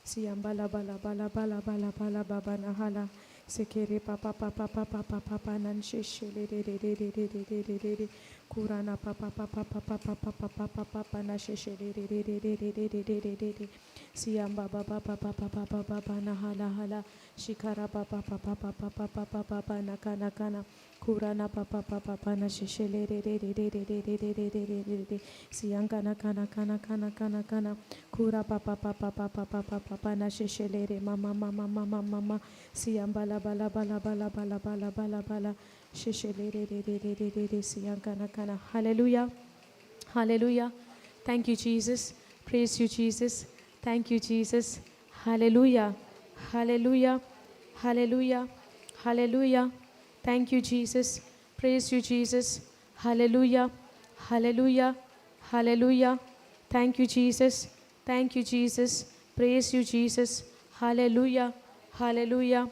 Siambala bala bala bala bala bala baba nahala sekere papa papa papa papa panan sheshele de kurana papa papa papa papa papa papa na sheshele de siamba baba papa papa papa nahala hala shikara papa papa papa papa papa nakana kana kurana papa papa papa na sheshele de siangana kana kana kana kana kana kura papa papa papa papa papa na sheshelere mama mama mama mama siambala bala bala bala bala bala bala bala sheshelere de siangana kana. Hallelujah, hallelujah. Thank you, Jesus. Praise you, Jesus. Thank you, Jesus. Hallelujah, hallelujah, hallelujah, hallelujah. Thank you, Jesus. Praise you, Jesus. Hallelujah, hallelujah, hallelujah. Thank you, Jesus. Thank you, Jesus. Praise you, Jesus. Hallelujah, hallelujah,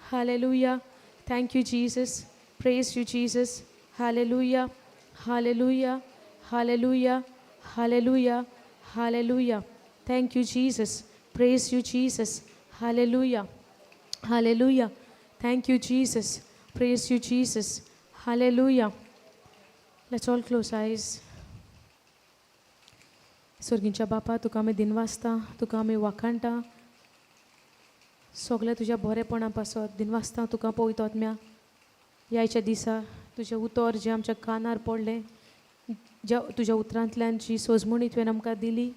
hallelujah. Thank you, Jesus. Praise you, Jesus. Hallelujah, hallelujah, hallelujah, hallelujah, hallelujah. Thank you, Jesus. Praise you, Jesus. Hallelujah, hallelujah. Thank you, Jesus. Praise you, Jesus. Hallelujah. Let's all close eyes. स्वर्गींच्या बापा तुका आमी दिनवासता तुका आमी वाखाणटा सगळे तुज्या बरेपणा पासत दिनवासता तुका पळयता आत्म्या ह्याच्या दिसा तुजें उतर जें आमच्या कानार पडलें ज्या तुज्या उतरांतल्यान जी सोजमणी तुवें आमकां दिली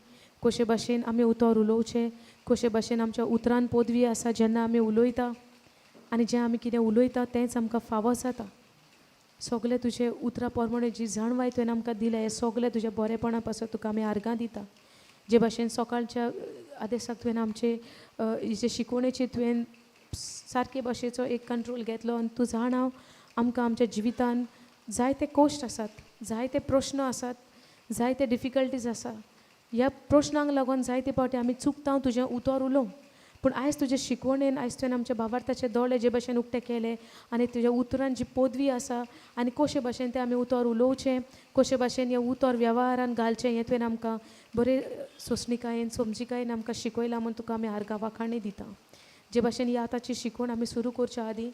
कशे भाशेन आमी उतर उलोवचें कशे भाशेन आमच्या उतरान पदवी आसा जेन्ना आमी उलयता आनी जें आमी कितें उलयता तेंच आमकां फावो जाता सगळे तुजे उतरा प्रमाणे जी जाणवाय तुवें आमकां दिल्या हें सगळें तुज्या बरेपणा पासत तुका आमी आर्गां दिता जे भाशेन सकाळच्या आदेसाक तुवें आमचे जे शिकवणेचे तुवें सारके भाशेचो एक कंट्रोल घेतलो आनी तूं जाणाव आमकां आमच्या जिवितान जायते कोश्ट आसात जायते प्रश्न आसात जायते डिफिकल्टीज आसा ह्या प्रश्नांक लागून जायते फावटी आमी चुकता तुजें उतर उलोवंक पूण आयज तुजे शिकवणेन आयज तुवें आमच्या भावार्थाचे दोळे जे भाशेन उक्ते केले आनी तुज्या उतरान जी पदवी आसा आनी कशे भाशेन तें आमी उतर उलोवचें कशे भाशेन हें उतर वेव्हारान घालचें हें तुवें आमकां बरे सोंसणिकायेन समजिकायेन आमकां शिकयलां म्हूण तुका आमी आर्गां वाखाणी दिता जे भाशेन ही आतांची शिकवण आमी सुरू करच्या आदीं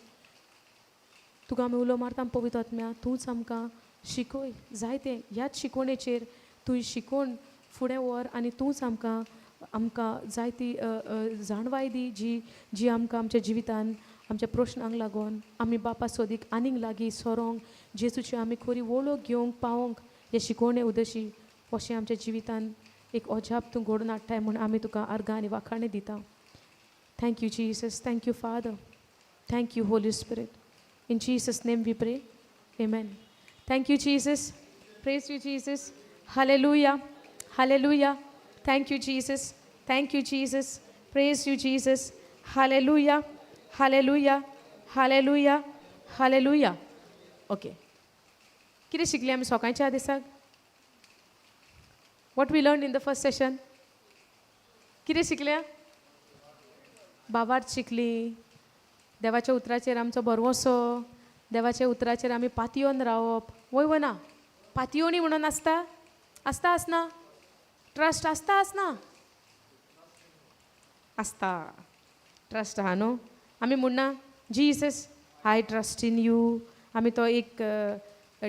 तुका आमी उलो मारता पवित्र आत्म्या तूंच आमकां शिकय जायतें ह्याच शिकवणेचेर तुवें शिकवण फुडें व्हर आनी तूंच आमकां जायती जाणवाय दी जी आमकां आमच्या जिवितान आमच्या प्रश्नांक लागून आमी बापा सोदीक आनीक लागीं सोरोंक जेजूची आमी खरी वळख घेवंक पावोंक हे शिकवणे उदेशी अशें आमच्या जिवितान एक अजाप तूं घडोवन हाडटाय म्हूण आमी तुका आर्गां आनी वाखाणी दिता thank you Jesus thank you father thank you holy spirit in Jesus name we pray amen thank you Jesus praise you Jesus hallelujah hallelujah Thank you, Jesus. Thank you, Jesus. Praise you, Jesus. Hallelujah. Hallelujah. Hallelujah. Hallelujah. Okay. कितें शिकली आमी सकाळच्या दिसाक What we learned in the first session? कितें शिकल्या भावार्थ शिकली देवाच्या उतराचेर आमचो भरवोसो देवाच्या उतराचेर आमी पातयेवन रावप वय वना पातयोनी म्हणून आसता आसता आसना ट्रस्ट आसता आसना आसता ट्रस्ट आहा न्हू आमी म्हणना Jesus I trust in you आमी तो एक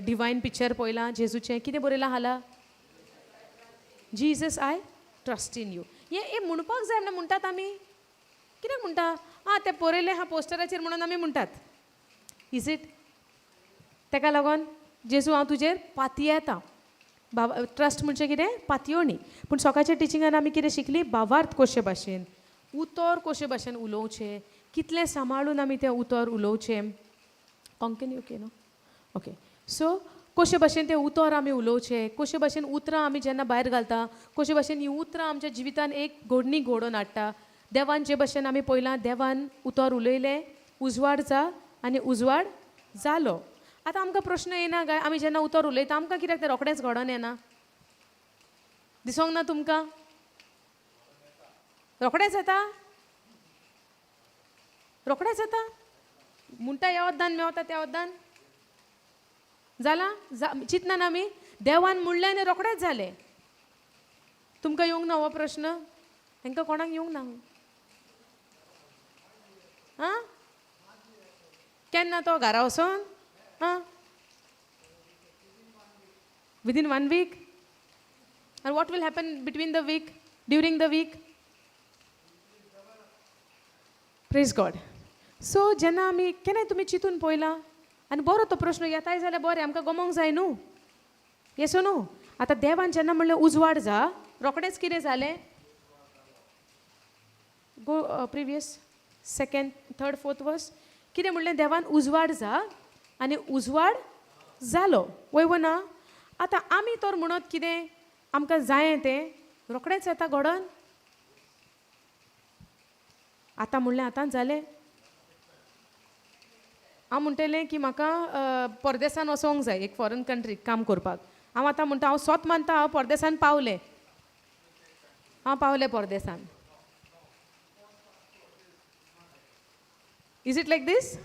डिवायन पिक्चर पळयलां जेजूचें कितें बरयलां आसलां Jesus I trust in you हें म्हणपाक जाय म्हणून म्हणटात आमी कित्याक म्हणटा आं तें बरयलें आहा पोस्टराचेर म्हणून आमी म्हणटात इज इट ताका लागून जेजू हांव तुजेर पातयेता बाबा ट्रस्ट म्हणजे कितें पातयोनी पूण सकाळच्या टिचिंगान आमी कितें शिकली भावार्थ कशे भाशेन उतर कशे भाशेन उलोवचें कितलें सांबाळून आमी तें उतर उलोवचें कोंकणी ओके न्हू ओके सो कशे भाशेन तें उतर आमी उलोवचें कशे भाशेन उतरां आमी जेन्ना भायर घालता कशे भाशेन ही उतरां आमच्या जिवितान एक घडणी घडोवन हाडटा देवान जे भाशेन आमी पळयलां देवान उतर उलयलें उजवाड जा आनी उजवाड जालो आतां आमकां प्रश्न येना काय आमी जेन्ना उतर उलयता आमकां कित्याक तें रोखडेंच घडोवन येना दिसोंक ना तुमकां रोखडेंच येता रोखडेंच येता म्हणटा ह्या वद्दान मेवता त्या वद्दान जाला चिंतना आमी देवान म्हणलें आनी रोखडेंच जालें तुमकां येवंक ना हो प्रश्न? तांकां कोणाक येवंक ना? आं केन्ना तो घरा वचोन? आं within 1 week? And what will happen between the week, during the week? Praise God. So जेन्ना आमी केन्नाय तुमी चिंतून पळयलां आनी बरो तो प्रश्न येताय जाल्यार बरें आमकां गमोंक जाय न्हू. येस न्हू. आतां देवान जेन्ना म्हणलें उजवाड जा, रोखडेंच कितें जालें? Go previous 2nd, 3rd, 4th verse. कितें म्हणलें? देवान उजवाड जा आनी उजवाड जालो. वय ना? आतां आमी तर म्हणत कितें आमकां जाय तें रोखडेंच येता घडोन. आतां म्हणलें आतांच जालें. हांव म्हणटलें की म्हाका परदेसान वचोंक जाय, एक फॉरेन कंट्रीक काम करपाक. हांव आतां म्हणटा हांव स्वत मानता हांव परदेसान पावलें. हांव पावलें परदेसान. Is it like this?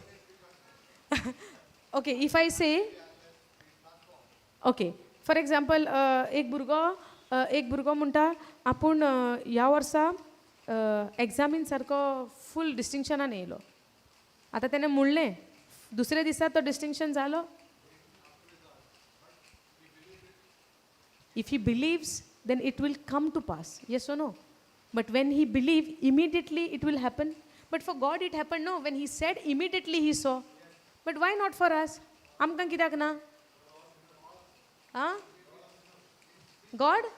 Okay, if I say okay for example एक भुरगो म्हणटा आपूण ह्या वर्सा एग्जामीन सारको फूल डिस्टिंक्शनान येयलो. आतां तेणें म्हणलें दुसरे दिसा तो डिस्टिंक्शन जालो. If he believes then it will come to pass. Yes or no? But when he believed, immediately it will happen. But for God it happened, no? When he said, immediately he saw. But why not for us? Amkan kidak na? Huh? God?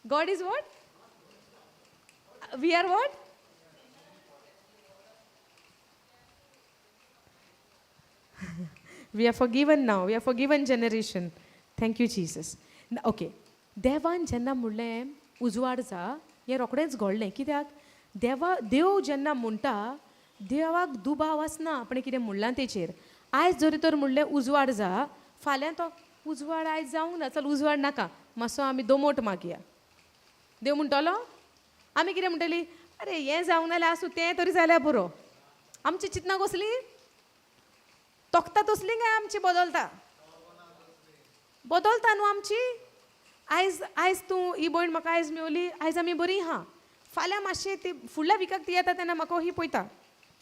God is what? We are what? We are forgiven now. We are forgiven generation. Thank you, Jesus. Okay, देवान जेन्ना म्हणलें उजवाड जा, हें रोखडेंच घडलें. कित्याक देव जेन्ना म्हणटा देवाक दुबाव आसना आपणें कितें म्हणलां तेचेर. आयज जरी तर म्हणलें उजवाड जा, फाल्यां तो उजवाड आयज जावंक ना, चल उजवाड नाका, मातसो आमी दोमोट मागया. देव म्हणटलो? आमी कितें म्हणटलीं? अरे हें जावंक नाल्यार आसूं, तें तरी जाल्यार पुरो. आमची चिंतना कसली? तोखता तसली काय आमची बदलता? बदलता न्हू आमची. आयज तूं ही भयण म्हाका आयज मेवली, आयज आमी बरी आहा, फाल्यां मातशें ती फुडल्या विकाक ती येता तेन्ना म्हाका ही पळयता.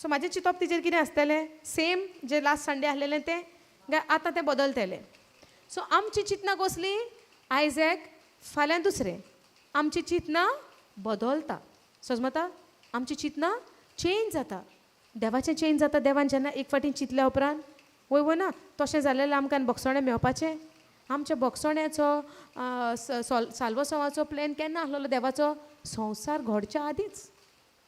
सो म्हाजें चिंतप तिचेर कितें आसतलें? सेम जें लास्ट संडे आहलेलें तें काय आतां तें बदलतलें. सो आमची चिंतना कसली? आयज एक, फाल्यां दुसरें. आमची चिंतना बदलता. समजता? आमची चिंतना चेंज जाता. देवाचें चेंज जाता. देवान जेन्ना एक फावटी चिंतल्या उपरांत वय ना तशें जालें आमकां बोगसोणें मेवपाचें. आमच्या बोगसोण्याचो साल्वोसवाचो प्लॅन केन्ना आहलोलो देवाचो? संवसार घडच्या आदींच.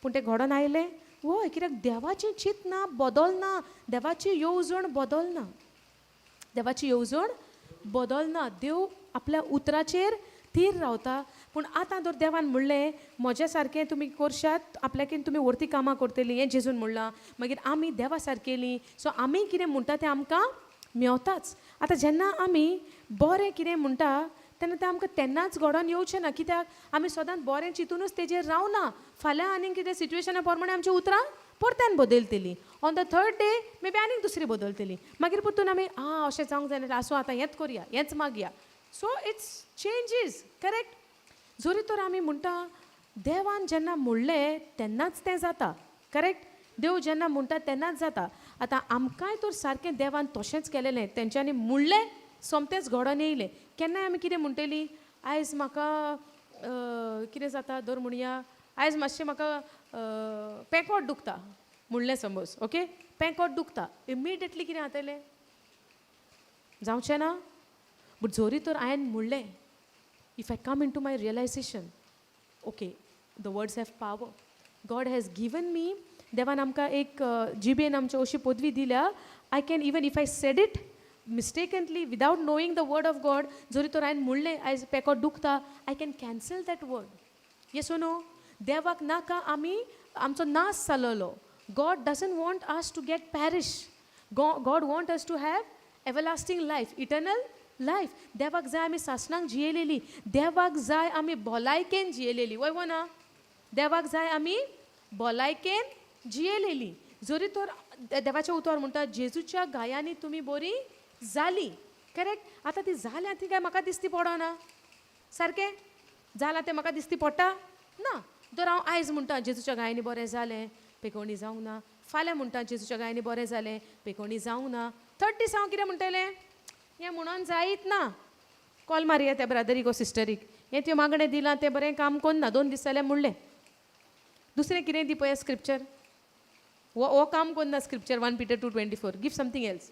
पूण तें घडोन आयलें? वय, कित्याक देवाचें चिंतना बदलना. देवाची येवजण बदलना. देवाची येवजण बदलना. देव आपल्या उतराचेर थीर रावता. पूण आतां जर देवान म्हणलें म्हज्या सारकें तुमी करशात, आपल्याकीन तुमी व्हरती कामां करतलीं, हें जेजून म्हणलां. मागीर आमी देवा सारकेलीं. सो आमी कितें म्हणटा तें आमकां मेवताच. आतां जेन्ना आमी बरें कितें म्हणटा तेन्ना तें आमकां तेन्नाच घडोन येवचें ना. कित्याक आमी सदांच बरें चिंतूनच तेजेर रावना. फाल्यां आनीक कितें सिट्युएशना प्रमाणें आमचीं उतरां परत्यान बदलतलीं. On the 3rd day may be आनीक दुसरी बदलतलीं. मागीर परतून आमी अशें जावंक जाय नाल्यार आसूं आतां हेंच करया, हेंच मागया. So it's changes. करेक्ट? जरी तर आमी म्हणटा देवान जेन्ना म्हणलें तेन्नाच तें जाता. करेक्ट? देव जेन्ना म्हणटा तेन्नाच जाता. आतां आमकांय तर सारकें देवान तशेंच केलेलें. तेंच्यांनी म्हणलें सोमतेंच घडोन येयलें. केन्नाय आमी कितें म्हणटलीं? आयज म्हाका कितें जाता धर म्हणया, आयज मातशें म्हाका पेकोट दुखता म्हणलें समज. ओके, पेकोट दुखता. इमिडिएटली कितें जातलें? जावचें ना. बट जरी तर हांवें म्हणलें, if I come into my realization, okay, the words have power. God has given me. देवान आमकां एक जिबेन आमच्या अशी पदवी दिल्या. I can even if I said it mistakenly without knowing the word of God, जरी तर हांवें म्हणलें आयज पेकोट दुखता, I can cancel that word. Yes O no? देवाक नाका आमी आमचो नाश जालोलो. God doesn't want us to get parish. God want us to have everlasting life, eternal life. देवाक जाय आमी सासणांक जियेलेली. देवाक जाय आमी भलायकेन जियेलेली. वय वो ना? देवाक जाय आमी भलायकेन जियेलेली. जरी तर देवाचें उतर म्हणटा जेजूच्या गायांनी तुमी बरी जाली. करेक्ट? आतां ती जाल्या ती काय म्हाका दिसती पडना. सारकें जालां तें म्हाका दिसती पडटा ना. तर हांव आयज म्हणटा जेजूच्या गायनी बरें जालें, पेकोणी जावंक ना. फाल्यां म्हणटा जेजूच्या गायनी बरें जालें, पेकोणी जावंक ना. थर्ड दीस हांव कितें म्हणटलें, हें म्हणून जायत ना. कॉल मारया त्या ब्रदरीक ओ सिस्टरीक, हें त्यो मागणें दिलां तें बरें काम कोन्ना, 2 दीस जाल्यार म्हणलें. दुसरें कितें दी पळय स्क्रिप्चर, वो काम कोन्ना scripture 1 Peter 2:24. Give something else.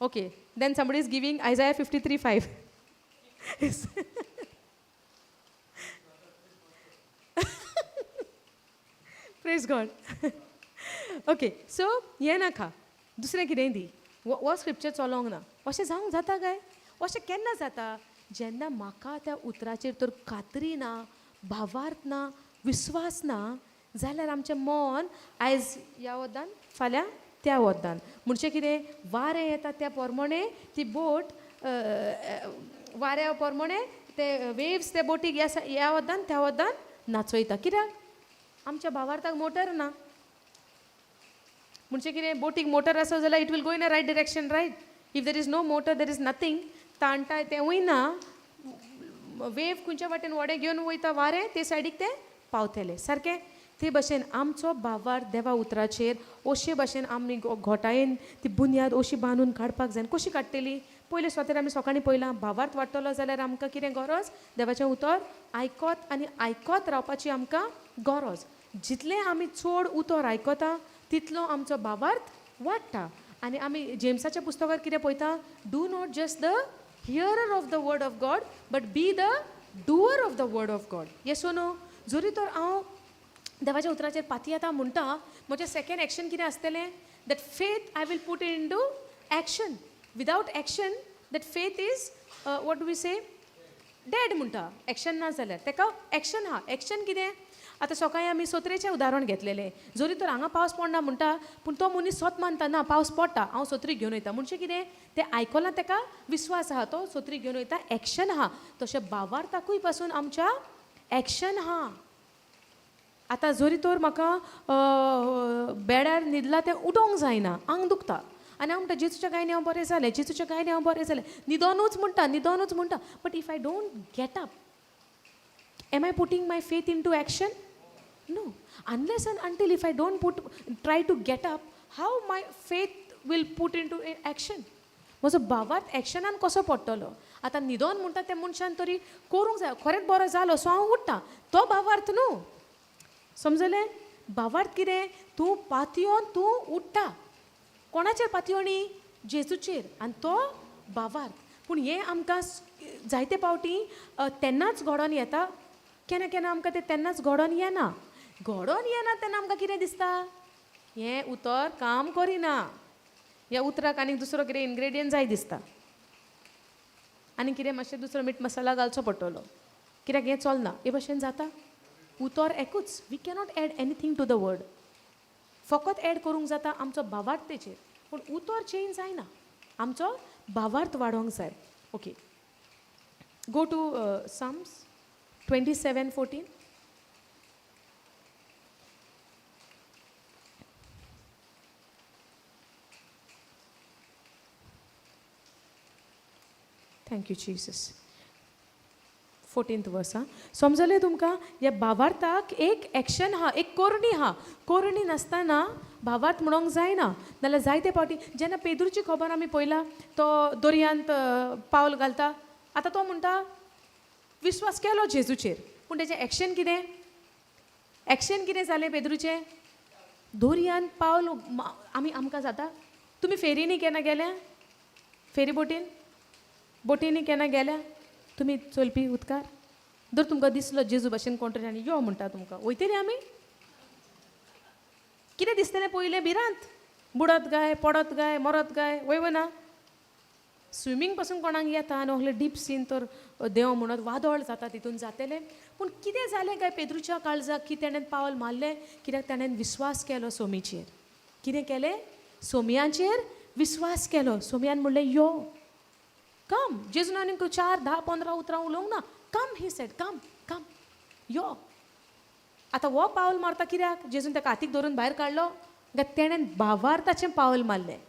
Okay, then somebody is giving Isaiah 53:5. Praise God. Okay, so हें नाका, दुसरें कितें दी. वो स्क्रिप्चर चलोंक ना. अशें जावंक जाता काय? अशें केन्ना जाता जेन्ना म्हाका त्या उतराचेर तर खात्री ना, भावार्थ ना, विस्वास ना, जाल्यार आमचें मन आयज ह्या वद्दान फाल्यां त्या वद्दान. म्हणजे कितें, वारें येता त्या प्रमाणे ती बोट वाऱ्या प्रमाणे ते वेव्स ते बोटीक ह्या वद्दान त्या वद्दान नाचयता. कित्याक आमच्या भावार्थाक मोटर ना. म्हणजे कितें, बोटीक मोटर आसा जाल्यार it will go in a right direction, right. If there is no motor there is nothing. ताणटाय तें वयना, वेव खंयच्या वाटेन वडे घेवन वयता वारें ते सायडीक ते पावतले. सारकें ते भाशेन आमचो भावार्थ देवा उतराचेर अशे भाशेन आमी घोटायेन ती बुन्याद अशी बांदून काडपाक जाय. कशी काडटली? पयले स्वतार आमी सकाळीं पयलां भावार्थ वाडटलो जाल्यार आमकां कितें गरज, देवाचें उतर आयकत आनी आयकत रावपाची आमकां गरज. जितलें आमी चड उतर आयकता तितलो आमचो भावार्थ वाडटा. आनी आमी जेम्साच्या पुस्तकार कितें पळयता, do not just the hearer of the word of God but be the doer of the word of God. Yes O no? जरी तर हांव देवाच्या उतराचेर पाती येता म्हणटा, म्हजें सेकेंड एक्शन कितें आसतलें, that faith I will put into action. Without action that faith is what do we say, dead म्हणटा. एक्शन ना जाल्यार ताका एक्शन आहा. एक्शन कितें, आतां सकाळीं आमी सोत्रेचें उदाहरण घेतलेलें. जरी तर हांगा पावस पडना म्हणटा, पूण तो मनीस स्वत मानता ना पावस पडटा, हांव सोत्री घेवन वयता. म्हणजे कितें, तें आयकलां ताका विस्वास आहा, तो सोत्री घेवन वयता, एक्शन आहा. तशें भावार्थाकूय पासून आमच्या एक्शन आहा. आतां जरी तर म्हाका बेड्यार न्हिदला तें उठोंक जायना, आंग दुखता, आनी हांव म्हणटा जेजूच्या गायनी हांव बरें जालें, जेजूच्या गायनी हांव बरें जालें, न्हिदोनूच म्हणटा. But if I don't get up, am I putting my faith into action? No. Unless and until if I don't try to get up, how my faith will put into action? म्हजो भावार्थ एक्शनान कसो पडटलो. आतां न्हिदोन म्हणटा त्या मनशान तरी करूंक जाय, खरेंच बरो जालो सो हांव उठ्ठा, तो भावार्थ न्हू. समजलें? भावार्थ कितें, तूं पातयोन तूं उठ्ठा. कोणाचेर पातयोणी? जेजूचेर, आनी तो भावार्थ. पूण हें आमकां जायते पावटी तेन्नाच घडोवन येता. केन्ना केन्ना आमकां तें तेन्नाच घडोवन येना. तेन्ना आमकां कितें दिसता, हें उतर काम करिना, ह्या उतराक आनीक दुसरो कितें इनग्रेडियंट जाय दिसता, आनी कितें मातशें दुसरो मीठ मसाला घालचो पडटलो, कित्याक हें चलना. हे भाशेन जाता. उतर एकूच. We cannot add anything to the word. फकत एड करूंक जाता आमचो भावार्थ तेचेर, पूण उतर चेंज जायना. आमचो भावार्थ वाडोवंक जाय. Okay, go to Psalms 27:14. Thank you Jesus. 14th verse. समजलें तुमकां? ह्या भावार्थाक एक एक्शन आहा, एक कोरणी आहा. कोरणी नासतना भावार्थ म्हणूंक जायना. नाल्यार जायते फावटी जेन्ना पेद्रूची खबर आमी पळयला, तो दर्यांत पावल घालता. आतां तो म्हणटा विश्वास केलो जेजूचेर, पूण तेजें एक्शन कितें? एक्शन कितें जालें पेद्रूचें? दर्यांत पावल आमकां जाता. तुमी फेरीनी केन्ना गेल्या? फेरी बोटींनी केन्ना गेल्या? तुमी चलपी उदकार जर तुमकां दिसलो जेजू भाशेन कोण तरी आनी यो म्हणटा तुमकां, वयतली आमी? कितें दिसतलें पयलें भिरांत? बुडत गाय, पडत गाय, मरत गाय, वयना. स्विमींग पासून कोणाक येता आनी असलें डीप सीन तर देव म्हणत वादळ जाता तितून जातलें. पूण कितें जालें काय पेद्रूच्या काळजाक की तेणें पावल मारलें? कित्याक ताणें विस्वास केलो सोमीचेर. कितें केलें? सोमयाचेर विस्वास केलो. सोमयान म्हणलें यो, कम. जेजून आनीक 4, 10, 15 उतरां उलोवंक ना. कम, ही सेड, कम यो. आतां हो पावल मारता कित्याक? जेजून ताका हातीक धरून भायर काडलो काय तेणें भावार्थाचें पावल मारलें.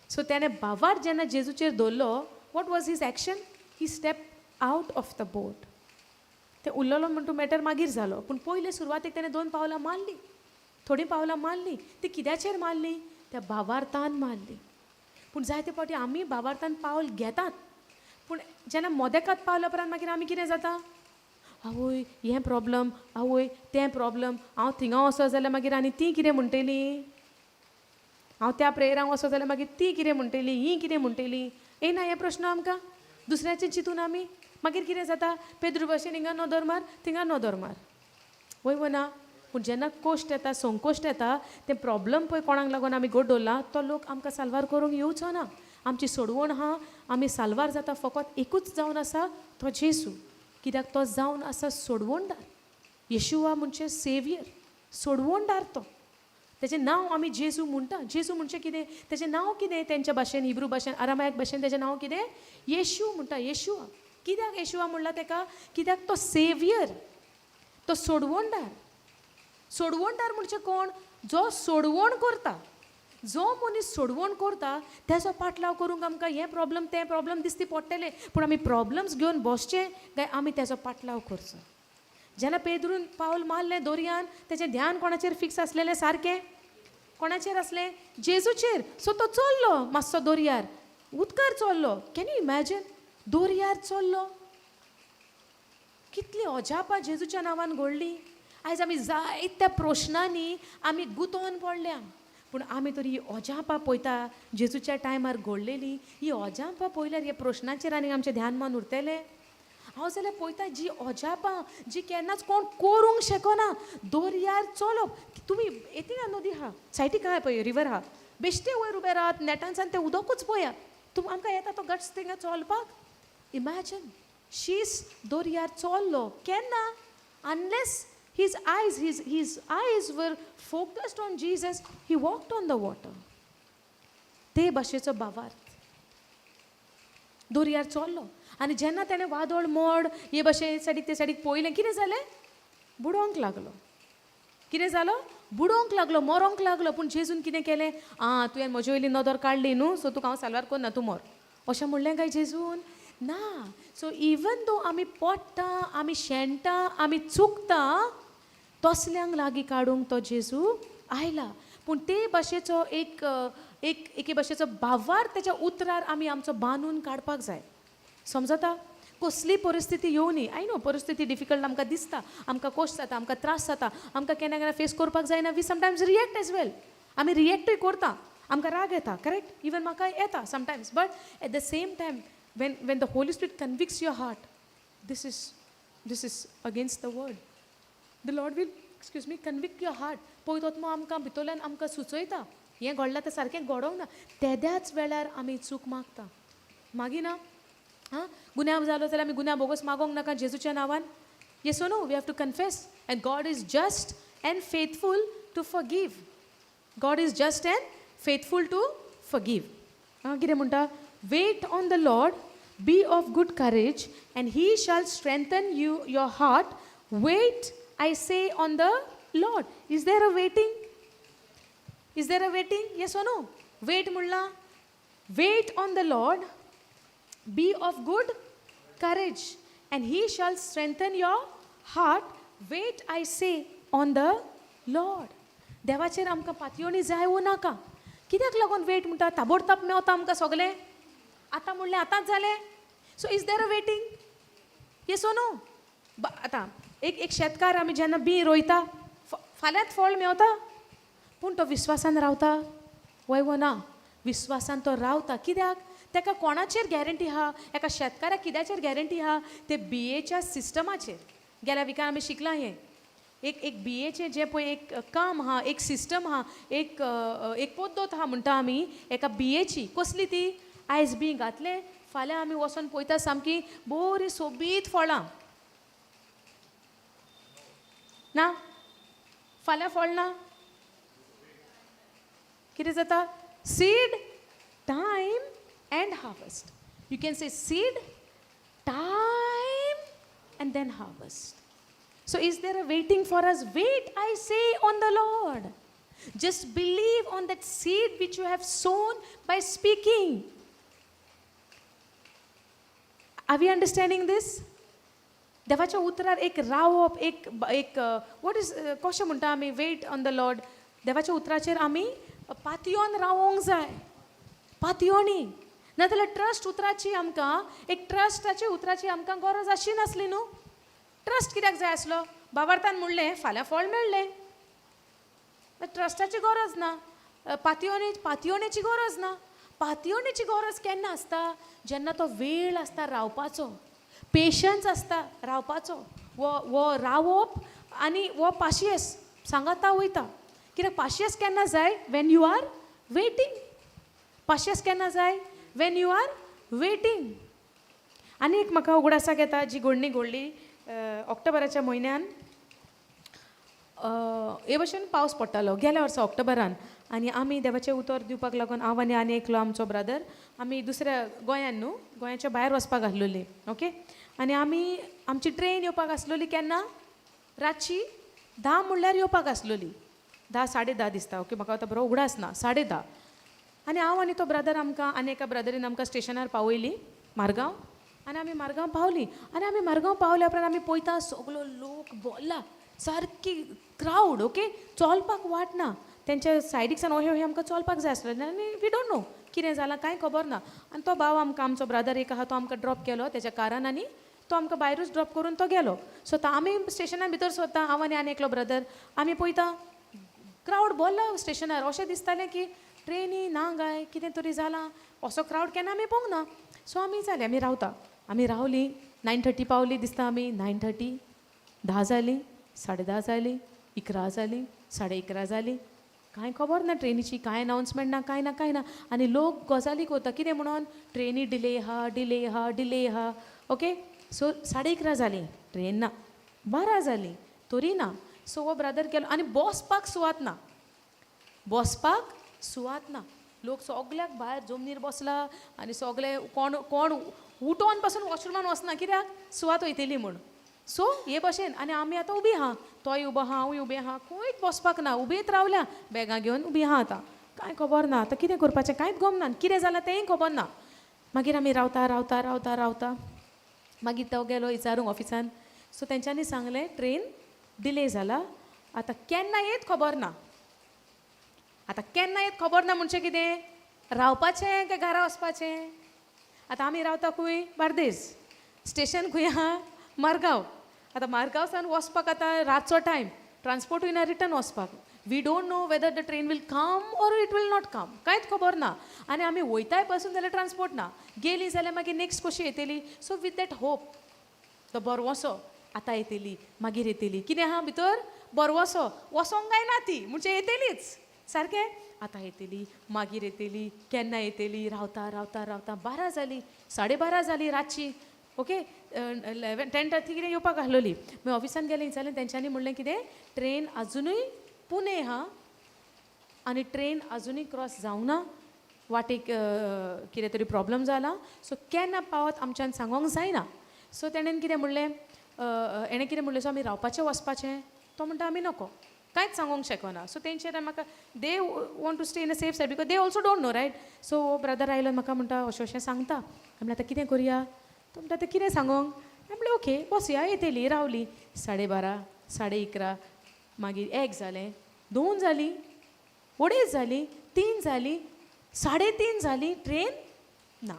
सो तेणें भावार्थ जेन्ना जेजूचेर दवरलो, what was his action? He step out of the boat. ते उरलेलो म्हणून मॅटर मागीर जालो. पूण पयले सुरवातेक ताणें 2 पावलां मारली, थोडीं पावलां मारली. ती कित्याचेर मारली? त्या भावार्थान मारली. पूण जायते फावटी आमी भावार्थान पावल घेतात, पूण जेन्ना मोदेकात पावल्या उपरांत मागीर आमी कितें जाता? आवय हें प्रॉब्लम, आवय तें प्रॉब्लम, हांव थिंगा वचो जाल्यार मागीर आनी ती कितें म्हणटलीं, हांव त्या प्रेयरांक वचो जाल्यार मागीर ती कितें म्हणटलीं, ही कितें म्हणटलीं. येना हे प्रश्न आमकां दुसऱ्याचें चिंतून आमी मागीर कितें जाता? पेद्रू भाशेन हिंगा नदर मार, थिंगा नदर मार. वय वना. पूण जेन्ना कोश्ट येता, संकोश्ट येता, तें प्रॉब्लम पळय कोणाक लागून आमी घोट दवरला, तो लोक आमकां साल्वार करूंक येवचो ना. आमची सोडवण आहा, आमी साल्वार जाता फकत एकूच जावन आसा, तो जेसू. कित्याक तो जावन आसा सोडवणदार. येशुवा म्हणजे सेवियर, सोडवणदार तो. तेजें नांव आमी जेजू म्हणटा. जेजू म्हणजे कितें? तेजें नांव कितें? तेंच्या भाशेन, हिब्रू भाशेन, आरामायक भाशेन तेजें नांव कितें? येशू म्हणटा. येशुवा. कित्याक येशुवा म्हणला तेका? कित्याक तो सेवियर, तो सोडवणदार. सोडवणदार म्हणजे कोण? जो सोडवण करता. जो मनीस सोडवण करता तेजो पाटलाव करूंक आमकां हें प्रॉब्लम तें प्रॉब्लम दिसती पडटलें, पूण आमी प्रॉब्लम्स घेवन बसचें काय आमी तेजो पाटलाव करचो. जेन्ना पेद्रून पावल मारलें दोरयान, तेजें ध्यान कोणाचेर फिक्स आसलेलें सारकें? कोणाचेर आसलें? जेजूचेर. सो तो चल्लो मातसो दोरयार, उदकार चल्लो. Can you imagine? दोरयार चल्लो. कितली अजापां जेजूच्या नांवान घडलीं. आयज आमी जायत्या प्रश्नांनी आमी गुंतोवन पडल्या, पूण आमी तरी ही अजापां पळयता जेजूच्या टायमार घडलेलीं. ही अजापां पळयल्यार हे प्रश्नाचेर आनी आमचें ध्यान मान उरतलें? हांव जाल्यार पळयता जी अजापां जी केन्नाच कोण करूंक शकना. दोरयार चलप. तुमी येतिंगा नदी आहा, सायटीक आहा पळय रिवर आहा, बेश्टे वयर उबे रावात, नेटांसान तें उदकूच पळया. आमकां येता तो गट्स थिंगा चलपाक? इमॅजीन. शीस दोरयार चल्लो. केन्ना? Unless his eyes were focused on Jesus, he walked on the water. ते भाशेचो भावार्थ. दोरयार चल्लो. आनी जेन्ना ताणें वादळ मोड हे भाशेन सायडीक ते सायडीक पळयलें, कितें जालें? बुडोवंक लागलो. कितें जालो? बुडोवंक लागलो, मरोंक लागलो. पूण जेजून कितें केलें? तुवें म्हजे वयली नदर काडली न्हू, सो तुका हांव साल्वार करना, तूं मर. अशें म्हणलें काय जेजून? ना. सो इवन दो आमी पडटा, आमी शेणटा, आमी चुकता, तसल्यांक लागीं काडूंक तो जेजू आयला. पूण ते भाशेचो एके भाशेचो भावार्थ तेच्या उतरार आमी आमचो बांदून काडपाक जाय. समजता? कसली परिस्थिती येवं न्ही. आय नो परिस्थिती डिफिकल्ट आमकां दिसता, आमकां कश्ट जाता, आमकां त्रास जाता, आमकां केन्ना केन्ना फेस करपाक जायना. We sometimes react as well. आमी रिएक्टूय करता, आमकां राग येता, करेक्ट? इवन म्हाका येता sometimes. But at the same time when the Holy Spirit convicts your heart, this is against the word. The Lord will convict your heart. पळयतो आमकां भितरल्यान आमकां सुचयता हें घडलां तें सारकें घडोवंक ना. तेद्याच वेळार आमी चूक मागता. मागिना? गुन्यांव जालो जाल्यार आमी गुन्यांव बोगस मागोंक नाका जेजूच्या नांवान. येस और no? We have to confess. And God is just and faithful to forgive. God is just and faithful to forgive. कितें म्हणटा? Wait on the Lord, be of good courage, and he shall strengthen your heart. Wait, I say, on the Lord. Is there a waiting? Is there a waiting? Yes or no? Wait mulla. Wait on the Lord, be of good courage, and he shall strengthen your heart. Wait, I say, on the Lord. देवाचेर आमकां पातयोनी जाय वो नाका. कित्याक लागून wait म्हणटा? ताबडतोब मेवता आमकां सगलें. आतां म्हणलें आतांच जालें. So is there a waiting? Yes O no? आतां एक शेतकार आमी जेन्ना बी रोयता, फाल्यांच फळ मेवता, पूण तो विस्वासान रावता वय वो ना? विस्वासान तो रावता. कित्याक? ताका कोणाचेर गॅरंटी आहा? एका शेतकाराक कित्याचेर गॅरंटी आहा? ते बियेच्या सिस्टमाचेर. गेल्या विकान आमी शिकलां हें. एक बियेचें जें पळय एक काम आहा, एक सिस्टम आहा, एक पद्दत आहा म्हणटा आमी एका बियेची. कसली ती? आयज बी घातलें, फाल्यां आमी वचोन पळयता सामकी बरी सोबीत फळां ना. फाल्यां फळ ना. कितें जाता? Seed, time and harvest. You can say seed, time and then harvest. So is there a waiting for us? Wait, I say, on the Lord. Just believe on that seed which you have sown by speaking. Are we understanding this? देवाच्या उतरार एक रावप, एक एक what is कशें म्हणटा आमी wait on the Lord. देवाच्या उतराचेर आमी पातयोन रावोंक जाय, पातयोनी. नाजाल्यार ट्रस्ट उतराची आमकां एक ट्रस्टाची उतराची आमकां गरज आसची नासली न्हू. ट्रस्ट कित्याक जाय आसलो? बाबार्थान म्हणलें फाल्यां फळ मेळ्ळें. ट्रस्टाची गरज ना, पातयोनेची गरज ना. पातयोनेची गरज केन्ना आसता? जेन्ना तो वेळ आसता रावपाचो, पेशन्स आसता रावपाचो. वो रावप आनी वो पाशियेस सांगाता वयता. कित्याक पाशियेस केन्ना जाय? When you are waiting. Patience केन्ना जाय? When you are waiting. आनी एक म्हाका उगडासाक येता जी घडली ऑक्टोबराच्या म्हयन्यान. हे भशेन पावस पडटालो गेल्या वर्सा ऑक्टोबरान. आनी आमी देवाचें उतर दिवपाक लागून हांव आनी एकलो आमचो ब्रदर आमी दुसऱ्या गोंयान न्हू, गोंयाच्या भायर वचपाक आसलोली. ओके. आनी आमची ट्रेन येवपाक आसलोली केन्ना? रातची 10 म्हणल्यार येवपाक आसलोली. 10 10:30 दिसता. ओके. म्हाका आतां बरो उगडास ना. 10:30. आनी हांव आनी तो ब्रदर आमकां आनी एका ब्रदरीन आमकां स्टेशनार पावयली मारगांव. आनी आमी मारगांव पावली. आनी आमी मारगांव पावल्या उपरांत आमी पळयता सगलो लोक भरला, सारकी क्रावड. ओके. चलपाक वाट ना. तेंच्या सायडीकसान अशें आमकां चलपाक जाय आसलें. आनी वी डोंट नो कितें जालां कांय खबर ना. आनी तो भाव आमकां, आमचो ब्रदर एक आहा तो आमकां ड्रॉप केलो तेच्या कारान आनी तो आमकां भायरूच ड्रॉप करून तो गेलो. सो आमी स्टेशनार भितर सरता, हांव आनी एकलो ब्रदर. आमी पळयता क्रावड भरला स्टेशनार. अशें दिसतालें की ट्रेनी ना गाय, कितें तरी जालां. असो क्रावड केन्ना आमी पळोवंक ना. सो आमी जालें, आमी रावता. आमी रावली. 9:30 पावली दिसता आमी. 9:30, 10 जाली, 10:30 जाली, 11 जाली, 11:30 जाली. कांय खबर ना ट्रेनीची, कांय अनाउन्समेंट ना, कांय ना. आनी लोक गजाली करता कितें म्हणून? ट्रेनी डिले आहा. ओके. सो 11:30 जाली, ट्रेन ना. 12 जाली, तरी ना. सो हो ब्रदर गेलो आनी बसपाक सुवात ना. लोक सगल्याक भायर जमनीर बसला आनी सगळे कोण उठोन पासून वॉशरुमान वचना. कित्याक? सुवात वयतली म्हूण. सो हे भशेन. आनी आमी आतां उबी आहा, तोय उबो आहा, हांवूय उबें आहा, खंयच बसपाक ना. उबेच रावल्या, बॅगां घेवन उबी आहा. आतां कांय खबर ना आतां कितें करपाचें, कांयच गम ना. कितें जालां तेंय खबर ना. मागीर आमी रावता. मागीर तो गेलो विचारूंक ऑफिसान. सो तेंच्यांनी सांगलें ट्रेन डिले जाला. आतां केन्ना येत खबर ना. म्हणजे कितें? रावपाचें काय घरा वचपाचें? आतां आमी रावता खंय? बार्देस. स्टेशन खंय आहा? मारगांव. आतां मारगांव सावन वचपाक आतां रातचो टायम, ट्रान्सपोर्टूय ना रिटर्न वचपाक. We don't know whether the train will come or it will not come. कांयच खबर ना. आनी आमी वयताय पासून जाल्यार ट्रान्सपोर्ट ना. गेली जाल्यार मागीर नेक्स्ट कशी येतली. सो वीथ दॅट होप तो बरवसो आतां येतली, मागीर येतली. कितें आहा भितर? बरवसो. वसोंक काय ना ती, म्हणजे येतलीच. सारकें. आतां येतली, मागीर येतली, केन्ना येतली. रावता 12 जाली, 12:30 जाली रातची. ओके. 10:30 कितें येवपाक आसलोली. मागीर ऑफिसान गेलें, विचारलें तेंच्यांनी म्हणलें कितें? ट्रेन आजुनूय पुणे आहा आनी ट्रेन आजुनूय क्रॉस जावंक ना. वाटेक कितें तरी प्रॉब्लम जाला. सो केन्ना पावत आमच्यान सांगोंक जायना. सो तेणेन कितें म्हणलें, सो आमी रावपाचें वचपाचें? तो म्हणटा आमी नको, कांयच सांगोंक शकना. सो तेंचेर म्हाका they want to stay in a safe side because they also don't know right. So brother आयलो म्हाका म्हणटा अशें सांगता. म्हणलें आतां कितें करुया? तो म्हणटा आतां कितें सांगोंक? म्हणलें ओके बसया, येतली. रावली. 12:30, 11:30, मागीर 1 जालें, 2 जाली, 2:30 जाली, 3 जाली, 3:30 जाली. ट्रेन ना.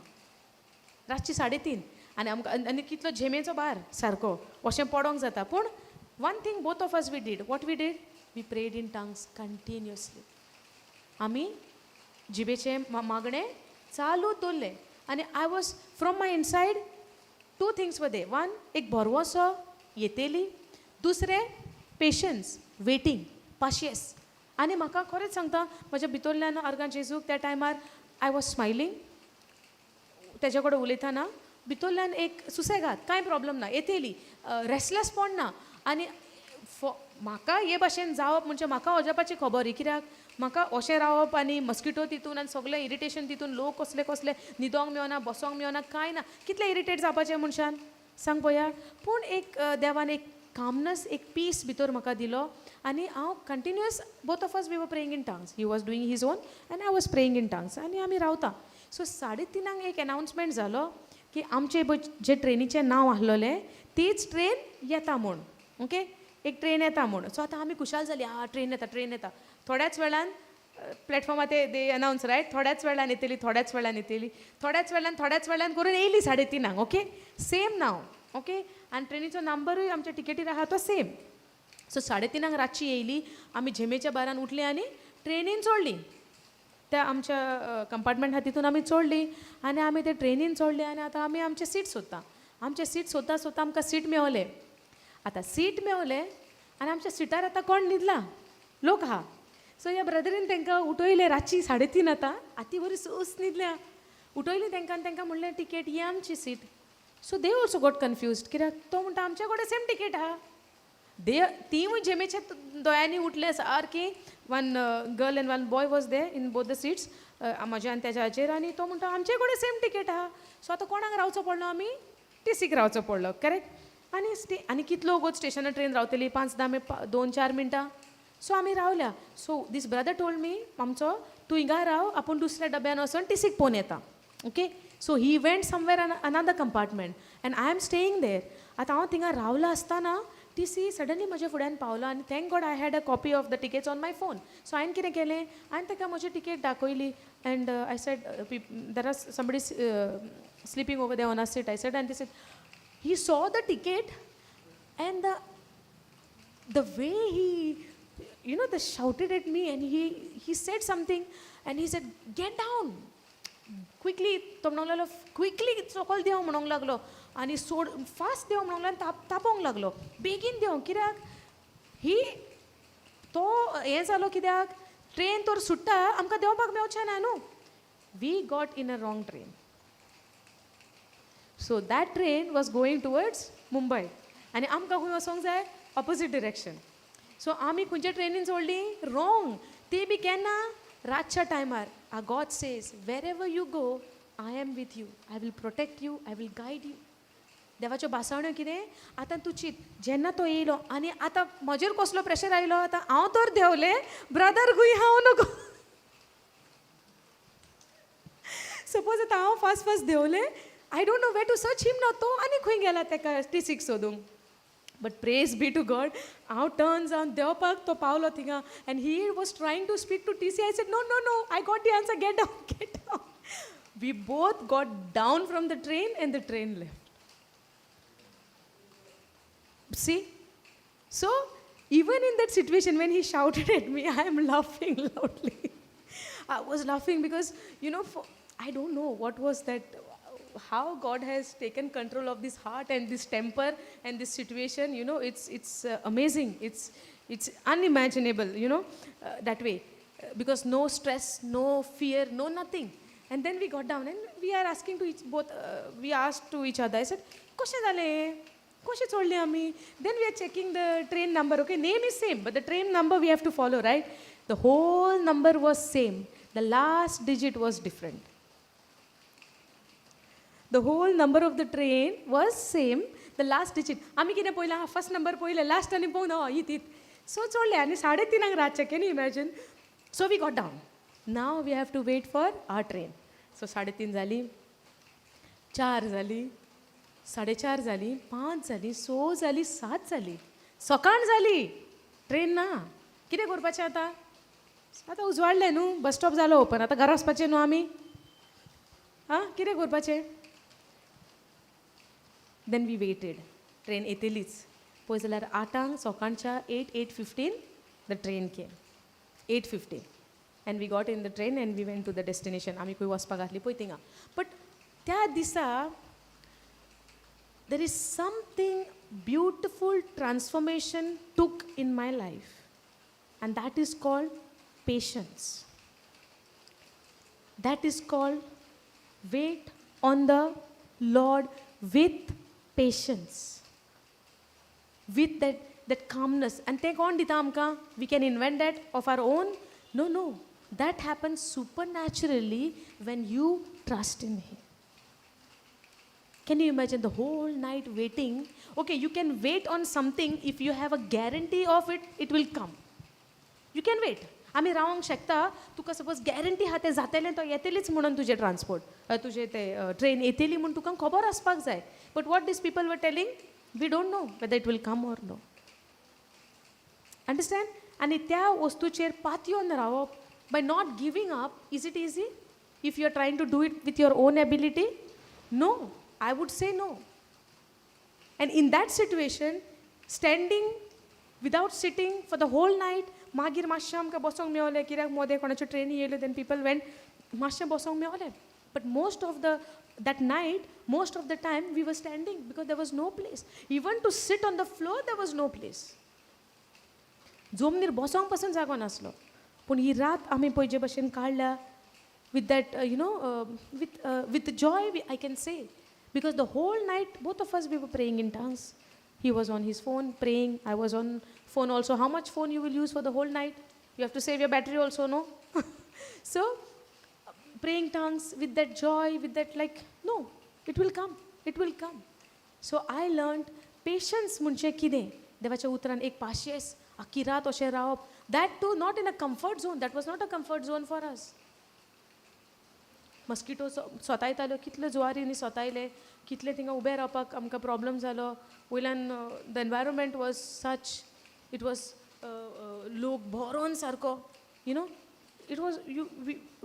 रातची 3:30. आनी आमकां कितलो झेमेचो भार सारको अशें पडोंक जाता. पूण one thing both of us we did. What we did? We prayed in tongues continuously. आमी जिबेचे मागणें चालू दवरलें. आनी I was from my inside 2 things were they. One, एक बरवसो येतली. दुसरें, पेशन्स, वेटींग, पाशियेस. आनी म्हाका खरेंच सांगता, म्हज्या भितरल्यान अर्गां जेजूक त्या टायमार आय वॉज स्मायलींग. तेजे कडेन उलयतना भितरल्यान एक सुसेगाद, कांय प्रॉब्लम ना, येतली. रेस्टलेस पडना. आनी म्हाका हे भाशेन जावप म्हणजे म्हाका अजापाची खबर ही. कित्याक म्हाका अशें रावप आनी मस्किटो तितून आनी सगळें इरिटेशन तितून, लोक कसले न्हिदोंक मेळना, बसोंक मेळना, कांय ना. कितलें इरिटेट जावपाचें मनशान सांग पळोवया. पूण एक देवान एक कामनस, एक पीस भितर म्हाका दिलो. आनी हांव continuous, both of us we were praying in tongues. He was doing his own and I was praying in tongues. आनी आमी रावता. सो 3:30 एक अनाउन्समेंट जालो की की आमचे जे ट्रेनीचें नांव आहलोलें तीच ट्रेन येता म्हूण. ओके, एक ट्रेन येता म्हूण. सो आतां आमी खुशाल जाली, ट्रेन येता. थोड्याच वेळान प्लॅटफॉर्मार ते अनावन्स रायट, थोड्याच वेळान येतली, थोड्याच वेळान करून येयली 3:30. ओके, सेम नांव. ओके, आनी ट्रेनीचो नंबरूय आमच्या टिकेटीर आहा तो सेम. सो 3:30 रातची येयली. आमी झेमेच्या बारान उठली आनी ट्रेनीन चोडली. त्या आमच्या कंपार्टमेंट आहा तितून आमी चोडली आनी आमी ते ट्रेनीन चोडली आनी आतां आमी आमचें सीट सोदता. आमचें सीट सोदता आमकां सीट मेवलें. आतां सीट मेवलें आनी आमच्या सिटार आतां कोण न्हिदला, लोक आहा. सो ह्या ब्रदरीन तांकां उठयलें रातची 3:30 आतां. आती बरी सोस न्हिदल्या. उठयलीं तांकां आनी तांकां म्हणलें टिकेट ही आमची seat. So they also got confused, कित्याक तो म्हणटा आमचे कडेन सेम टिकेट आहा. तीवूय झेमेच्या दोळ्यांनी उठले सारकी. One girl and one boy was they in both the seats, म्हज्या आनी तेज्या हाचेर. आनी तो म्हणटा आमचे कडेन सेम टिकेट आहा. सो आतां कोणाक रावचो पडलो, आमी टीसीक रावचो पडलो. करेक्ट. आनी कितलो वगत स्टेशनार ट्रेन रावतली, 5-10 मिनटां. सो आमी रावल्या. सो दीस ब्रदर टोल्ड मी, आमचो, तूं हिंगा राव, आपूण दुसऱ्या डब्यान वचोन टीसीक पोवन येता. Okay, so he went somewhere another compartment and I am staying there. आतां हांव थिंगा रावला आसतना टीसी सडनली म्हज्या फुड्यान पावलो आनी thank God I had a copy of the tickets on my phone. So हांवें कितें केलें, हांवें ताका म्हजी टिकेट दाखयली and I said there are somebody sleeping over there on a seat. I said and this he saw the ticket and the way they shouted at me and he said something and he said get down quickly. तो म्हणूंक लागलो quickly चोकोल देंव म्हणूंक लागलो आनी सोड fast देंव म्हणूंक लागलो आनी तापोवंक लागलो बेगीन देंव. कित्याक तो हें जालो, कित्याक ट्रेन तर सुट्टा, आमकां देंवपाक मेवचें ना न्हू. We got in a wrong train. So that train was going towards Mumbai and आमकां खंय वचोंक जाय ऑपोजीट डिरेक्शन. सो आमी खंयच्या ट्रेनीन चोडली, रॉंग. ती बी केन्ना, रातच्या टायमार. God says where ever you go I am with you, I will protect you, I will guide you. देवाच्यो भासावण्यो कितें. आतां तूं चित, जेन्ना तो येयलो आनी आतां म्हजेर कसलो प्रेशर आयलो. आतां हांव तर देंवलें, ब्रदर खंय हांव नको. सपोज आतां हांव fast देंवलें, I don't know where to search him now. तो आनी खंय गेला तेका टीसीक सोदूंक. But praise be to God, हांव टर्न जावन देंवपाक तो पावलो थिंगा and he was trying to speak to TC. I said no I got the answer, get down. We both got down from the train and the train left. See? So even in that situation when he shouted at me, I am laughing loudly. I was laughing because I don't know what was that, how God has taken control of this heart and this temper and this situation. It's amazing. It's unimaginable, that way, because no stress, no fear, no nothing. And then we got down and we are asking to we asked to each other. I said, कशें जालें, कशें चोडलें आमी. Then we are checking the train number. Okay, name is same, but the train number we have to follow, right? The whole number was same, the last digit was different. The whole number of the train was same, the last digit. आमी कितें पयलें, first number पयलें, last आनी पळोवन हीत. सो चोडलें आनी 3:30 रातचें. Can you imagine. So we got down. Now we have to wait for our train. So 3:30 जाली, 4 जाली, 4:30 जाली, 5 जाली, 6 जाली, 7 जाली, सकाळ जाली, ट्रेन ना. कितें करपाचें आतां. उजवाडलें न्हू, बस स्टॉप जालो ओपन. आतां घरा वचपाचें न्हू आमी. कितें करपाचें. Then we waited. ट्रेन येतलीच. पळय जाल्यार 8 सकाळच्या 8:15 the train came. 8:15 and we got in the train and we went to the destination. आमी खंय वचपाक घातली पळय थिंगा. बट त्या दिसा there is something beautiful transformation took in my life and that is called patience. That is called wait on the Lord with patience, with that calmness. And ते कोण दिता आमकां. We can invent that of our own. No, that happens supernaturally when you trust in him. Can you imagine the whole night waiting. Okay, you can wait on something if you have a guarantee of it will come. You can wait. आमी रावंक शकता तुका suppose guarantee आहा तें जातलें तो येतलीच म्हणून तुजें ट्रान्सपोर्ट तुजें तें ट्रेन येतली म्हणून तुका खबर आसपाक जाय but what this people were telling we don't know whether it will come or no understand आनी त्या वस्तूचेर पातयेवन रावप by not giving up is it easy if you are trying to do it with your own ability no I would say no and in that situation standing without sitting for the whole night मागीर मातशें आमकां बसोंक मेवलें कित्याक मोदें कोणाच्यो ट्रेनी येयल्यो देन पीपल वेंट मातशें बसोंक मेवलें but most of that night most of the time we were standing because there was no place even to sit on the floor there was no place जमनीर बसोंक पासून जागो नासलो पूण ही रात आमी पळय जे भशेन काडल्या with that with joy I can say because the whole night both of us we were praying in tongues he was on his phone praying I was on phone also how much phone you will use for the whole night you have to save your battery also no so praying tongues with that joy with that like no it will come so I learned patience म्हणजे कितें देवाच्या उतरान एक पाशियेस आख्खी रात अशें रावप that too not in a comfort zone that was not a comfort zone for us mosquito सोतायताल्यो कितले जुवारींनी सोतायले कितले थिंगा उबे रावपाक आमकां प्रॉब्लम जालो वयल्यान the environment was such it was लोक भरोन सारको you know it was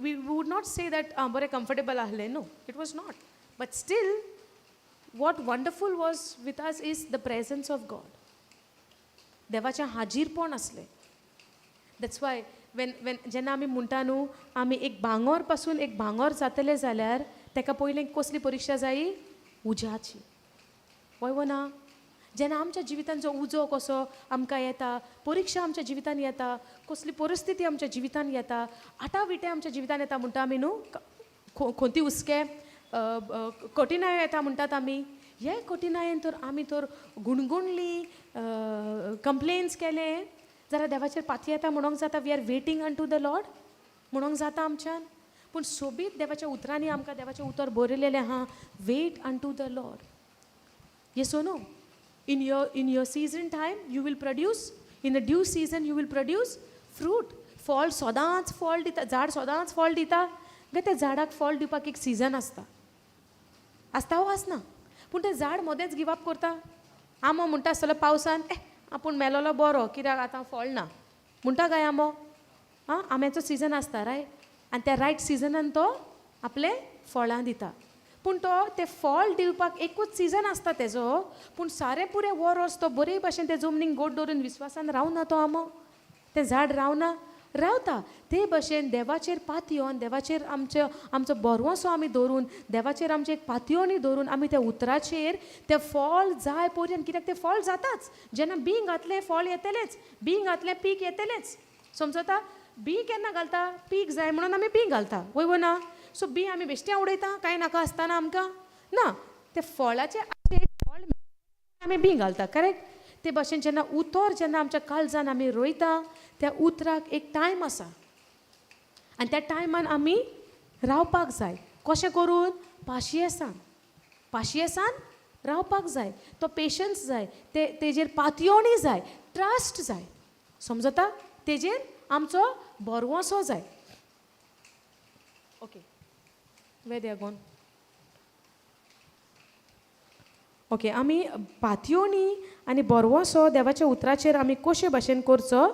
we would not say that बरें कम्फर्टेबल आहलें no it was not but still what wonderful was with us is the presence of God देवाचें हाजीरपण आसलें that's why when जेन्ना आमी म्हणटा न्हू आमी एक भांगोर पासून एक भांगोर जातले जाल्यार ताका पयलें कसली परिक्षा जायी उज्याची वय ना जेन्ना आमच्या जिवितान जो उजो कसो आमकां येता परिक्षा आमच्या जिवितान येता कसली परिस्थिती आमच्या जिवितान येता आटाविटे आमच्या जिवितान येता म्हणटा आमी न्हू खोंती हुस्के कठिनायो येता म्हणटात आमी हे कठिनायेन तर आमी तर गुणगुणली कंप्लेन्स केले जाल्यार देवाचेर पाती येता म्हणूंक जाता we are waiting unto the Lord म्हणूंक जाता आमच्यान पूण सोबीत देवाच्या उतरांनी आमकां देवाचें उतर बरयलेलें आहा wait unto the Lord yes no in your season time you will produce in a due season you will produce fruit फळ सदांच फळ दिता झाड सदांच फळ दिता गे त्या झाडाक फळ दिवपाक एक सीजन आसता हो आसना पूण तें झाड मदेंच गिव अप करता आंबो म्हणटा आसतलो पावसान आपूण मेलोलो बरो कित्याक आतां फळ ना म्हणटा काय आंबो आंब्याचो सीजन आसता रायट आनी त्या रायट सिजनान तो आपले फळां दिता पूण तो तें फळ दिवपाक एकूच सीजन आसता तेजो पूण सारे पुरे वर्स तो बरे भाशेन ते जमनीक गोड दवरून विस्वासान रावना तो आंबो तें झाड रावना रावता ते भशेन देवाचेर पातयोन देवाचेर आमचो बोरवोसो आमी दवरून देवाचेर आमचे एक पातयोनी दवरून आमी त्या उतराचेर तें फळ जाय पर्यंत कित्याक तें फळ जाताच जेन्ना बी घातलें फळ येतलेंच बी घातलें पीक येतलेंच समजता बी केन्ना घालता पीक जाय म्हणून आमी बी घालता वय ना सो बी आमी बेश्टें उडयता कांय नाका आसतना आमकां ना ते फळाचे फळ आमी बी घालता करेक्ट ते भाशेन जेन्ना उतर जेन्ना आमच्या काळजान आमी रोयता त्या उतराक एक टायम आसा आनी त्या टायमान आमी रावपाक जाय कशें करून पाशयेसान रावपाक जाय तो पेशन्स जाय तेजेर पातयोणी जाय ट्रस्ट जाय समजता तेजेर आमचो बोरवोसो जाय ओके वेद यागोन ओके आमी पातयोणी आनी बोरवोसो देवाच्या उतराचेर आमी कशे भाशेन करचो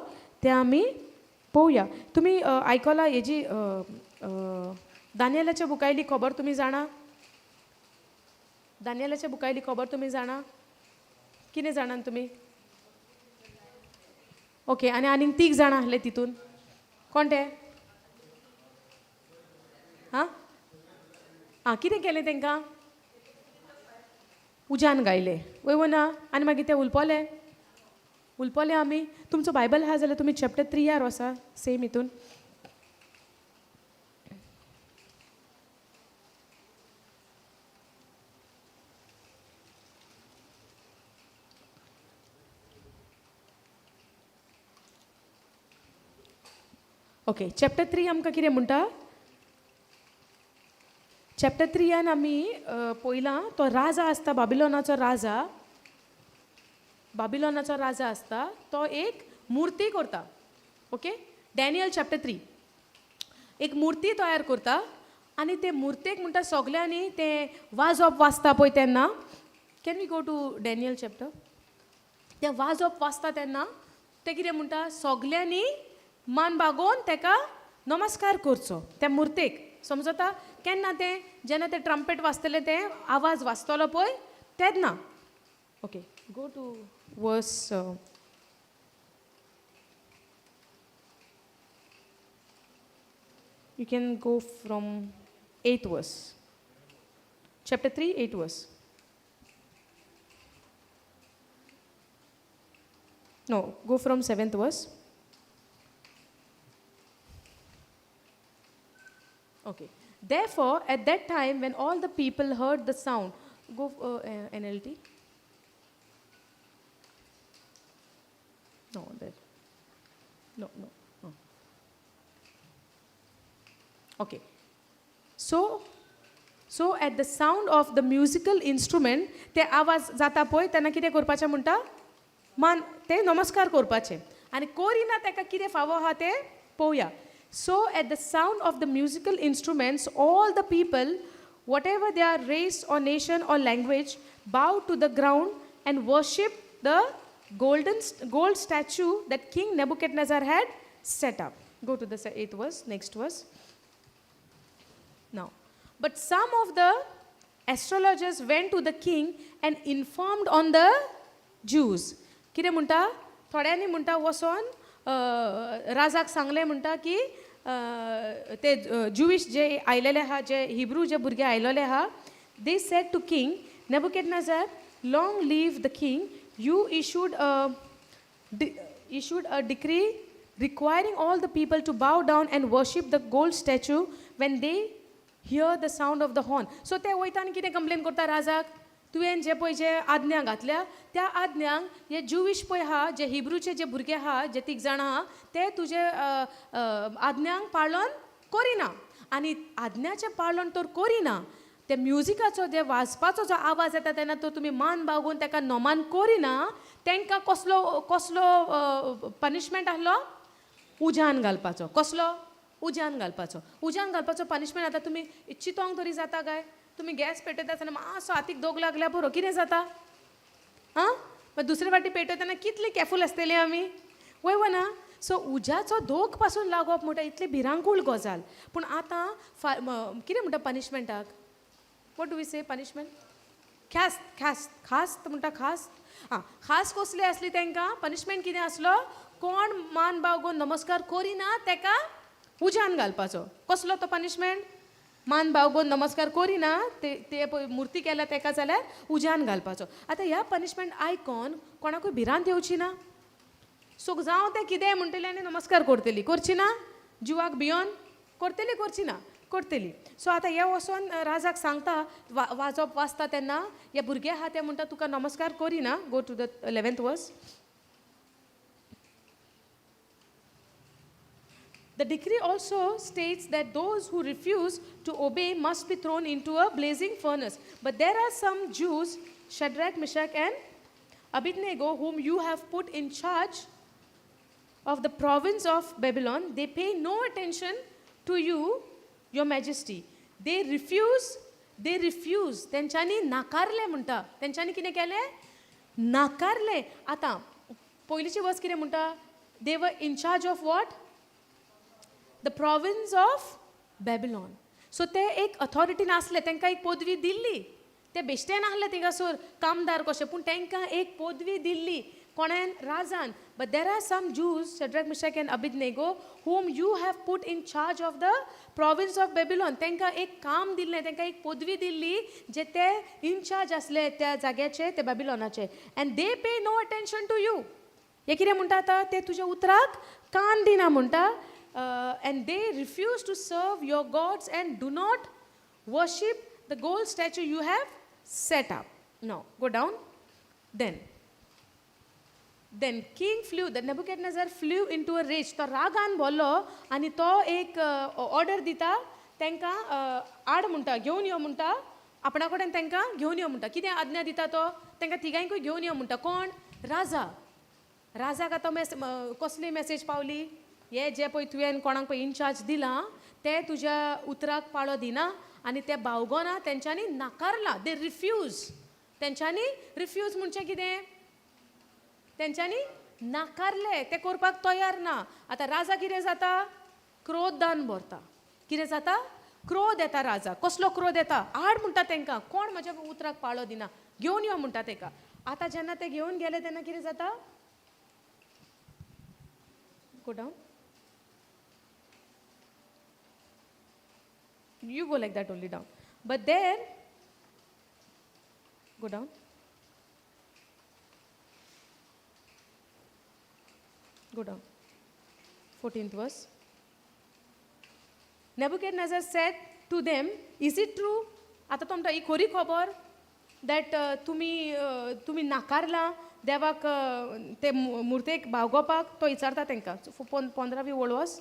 तें आमी पळोवया तुमी आयकलां हेजी दानियेलाच्या बुकायली खबर तुमी जाणा दानियेलाच्या बुकायली खबर तुमी जाणा कितें जाणान तुमी ओके आनीक 3 जाणां आहले तितून कोण ते कितें केलें तेंकां उज्यान गायले वय ना आनी मागीर ते उलपले आमी तुमचो बायबल आहा जाल्यार तुमी चॅप्टर 3 यार वसा सेम हितून ओके चॅप्टर 3 आमकां कितें म्हणटा चॅप्टर 3 आमी पयलां तो राजा आसता बाबिलोनाचो राजा आसता तो एक मुर्ती करता ओके डॅनियल चॅप्टर 3 एक मुर्ती तयार करता आनी ते मुर्तेक म्हणटा सगल्यांनी ते वाजप वाजता पळय तेन्ना can we go to Daniel chapter ते वाजप वाजता तेन्ना ते कितें म्हणटा सगल्यांनी मान बागोवन तेका नमस्कार करचो त्या मुर्तेक समजता केन्ना ते जेन्ना ते ट्रम्पेट वाजतले ते आवाज वाजतलो पळय तेन्ना okay go to verse you can go from 8th verse chapter 3 8th verse no go from 7th verse okay therefore at that time when all the people heard the sound go NLT no that no okay so at the sound of the musical instrument ते आवाज जाता पळय तेन्ना कितें करपाचें म्हणटा मान ते नमस्कार करपाचे आनी कोरिना तेका कितें फावो आहा ते पळोवया so at the sound of the musical instruments all the people whatever their race or nation or language bowed to the ground and worshipped the gold statue that King Nebuchadnezzar had set up. Go to the 8th verse, next verse. Now, but some of the astrologers went to the king and informed on the Jews. कितें म्हणटा थोड्यांनी म्हणटा वसोन राजाक सांगलें म्हणटा की ते Jewish जे आयलेले आहा जे हिब्रू जे भुरगे आयलेले आहा they said to king Nebuchadnezzar long live the king you issued a decree requiring all the people to bow down and worship the gold statue when they hear the sound of the horn. So ते वयतान कितें complain करता राजाक तुवें जे पळय जे आज्ञा घातल्या त्या आज्ञांक हे Jewish पळय आहा जे हिब्रूचे जे भुरगे आहा जे 3 जाणां आहा ते तुजे आज्ञांक पाळन करिना आनी आज्ञाचे पाळन तर करिना ते म्युजिकाचो जे वाजपाचो जो आवाज येता तेन्ना तो तुमी मान बागोवन ताका नमान करिना तांकां कसलो कसलो पनिशमेंट आहलो उजान घालपाचो कसलो उजान घालपाचो पनिशमेंट आतां तुमी चिंतोंक तरी जाता काय तुमी गॅस पेटयता आसतना मातसो हातीक दोग लागल्या पुरो कितें जाता आं मागीर दुसरे फावटी पेटयतना कितली कॅरफूल आसतली आमी वय वना सो उज्याचो दोग पासून लागप म्हणटा इतली भिरांकूळ गजाल पूण आतां कितें म्हणटा पनिशमेंटाक वॉट डू वी से पनिशमेंट खास्त म्हणटा खास्त आं खास कसली आसली तांकां पनिशमेंट कितें आसलो कोण मान बागोवन नमस्कार करिना ताका उजान घालपाचो कसलो तो पनिशमेंट मान बागोवन नमस्कार करिना ते मुर्ती केल्या ताका जाल्यार उजान घालपाचो आतां ह्या पनिशमेंट आयकोन कोणाकूय भिरांत येवची ना सो जावं ते कितें म्हणटली आनी नमस्कार करतली करची ना जिवाक भियोन करतली करची ना करतली सो आतां हे वचोन राजाक सांगता वाजप वाजता तेन्ना हे भुरगे आहा ते म्हणटा तुका नमस्कार करिना go to the 11th verse The decree also states that those who refuse to obey must be thrown into a blazing furnace. But there are some Jews, Shadrach, Meshach, and Abednego, whom you have put in charge of the province of Babylon. They pay no attention to you, your majesty. They refuse. तेंच्यांनी नाकारले म्हणटा तेंच्यांनी कितें केलें नाकारले आतां पयलींची verse कितें म्हणटा they were in charge of what the province of Babylon. So ते एक अथॉरिटी नासले तांकां एक पदवी दिल्ली ते बेश्टे नासले थिंगासोर कामदार कशे पूण तांकां एक पदवी दिल्ली कोणेन राजान but there are some Jews Shadrach, Meshach and Abednego whom you have put in charge of the province of Babylon. तांकां एक काम दिल्लें तांकां एक पदवी दिल्ली जे ते इन चार्ज आसले त्या जाग्याचे ते बॅबिलॉनाचे and they pay no attention to you. हे कितें म्हणटा आतां ते तुज्या उतराक कान दिना म्हणटा and they refuse to serve your gods and do not worship the gold statue you have set up. Now go down. Then king flew, the Nebuchadnezzar flew into a rage. तो रागान बोल्लो आनी तो एक ऑर्डर दिता तांकां आड म्हणटा घेवन यो म्हणटा आपणा कडेन तांकां घेवन यो म्हणटा कितें आज्ञा दिता तो तांकां तिगांयकूय घेवन यो म्हणटा कोण राजाक आतां कसली मॅसेज पावली हे जे पळय तुवें कोणाक पळय इनचार्ज दिलां ते तुज्या उतराक पाळो दिना आनी ते बावगोना तेंच्यांनी नाकारला दे रिफ्यूज तेंच्यांनी रिफ्यूज म्हणजे कितें तेंच्यांनी नाकारले ते करपाक तयार ना आतां राजा कितें जाता क्रोधान भरता कितें जाता क्रोध येता राजा कसलो क्रोध येता हाड म्हणटा तांकां कोण म्हज्या उतराक पाळो दिना घेवन यो म्हणटा ताका आतां जेन्ना ते घेवन गेले तेन्ना कितें जाता गो down you go like that only down but there go down go down 14th verse Nebuchadnezzar said to them is it true आता तुमकां ही खरी खबर that तुम्ही नाकारला देवाक ते मुर्तेक बावगोवपाक तो विचारता तांकां 15वी वळवस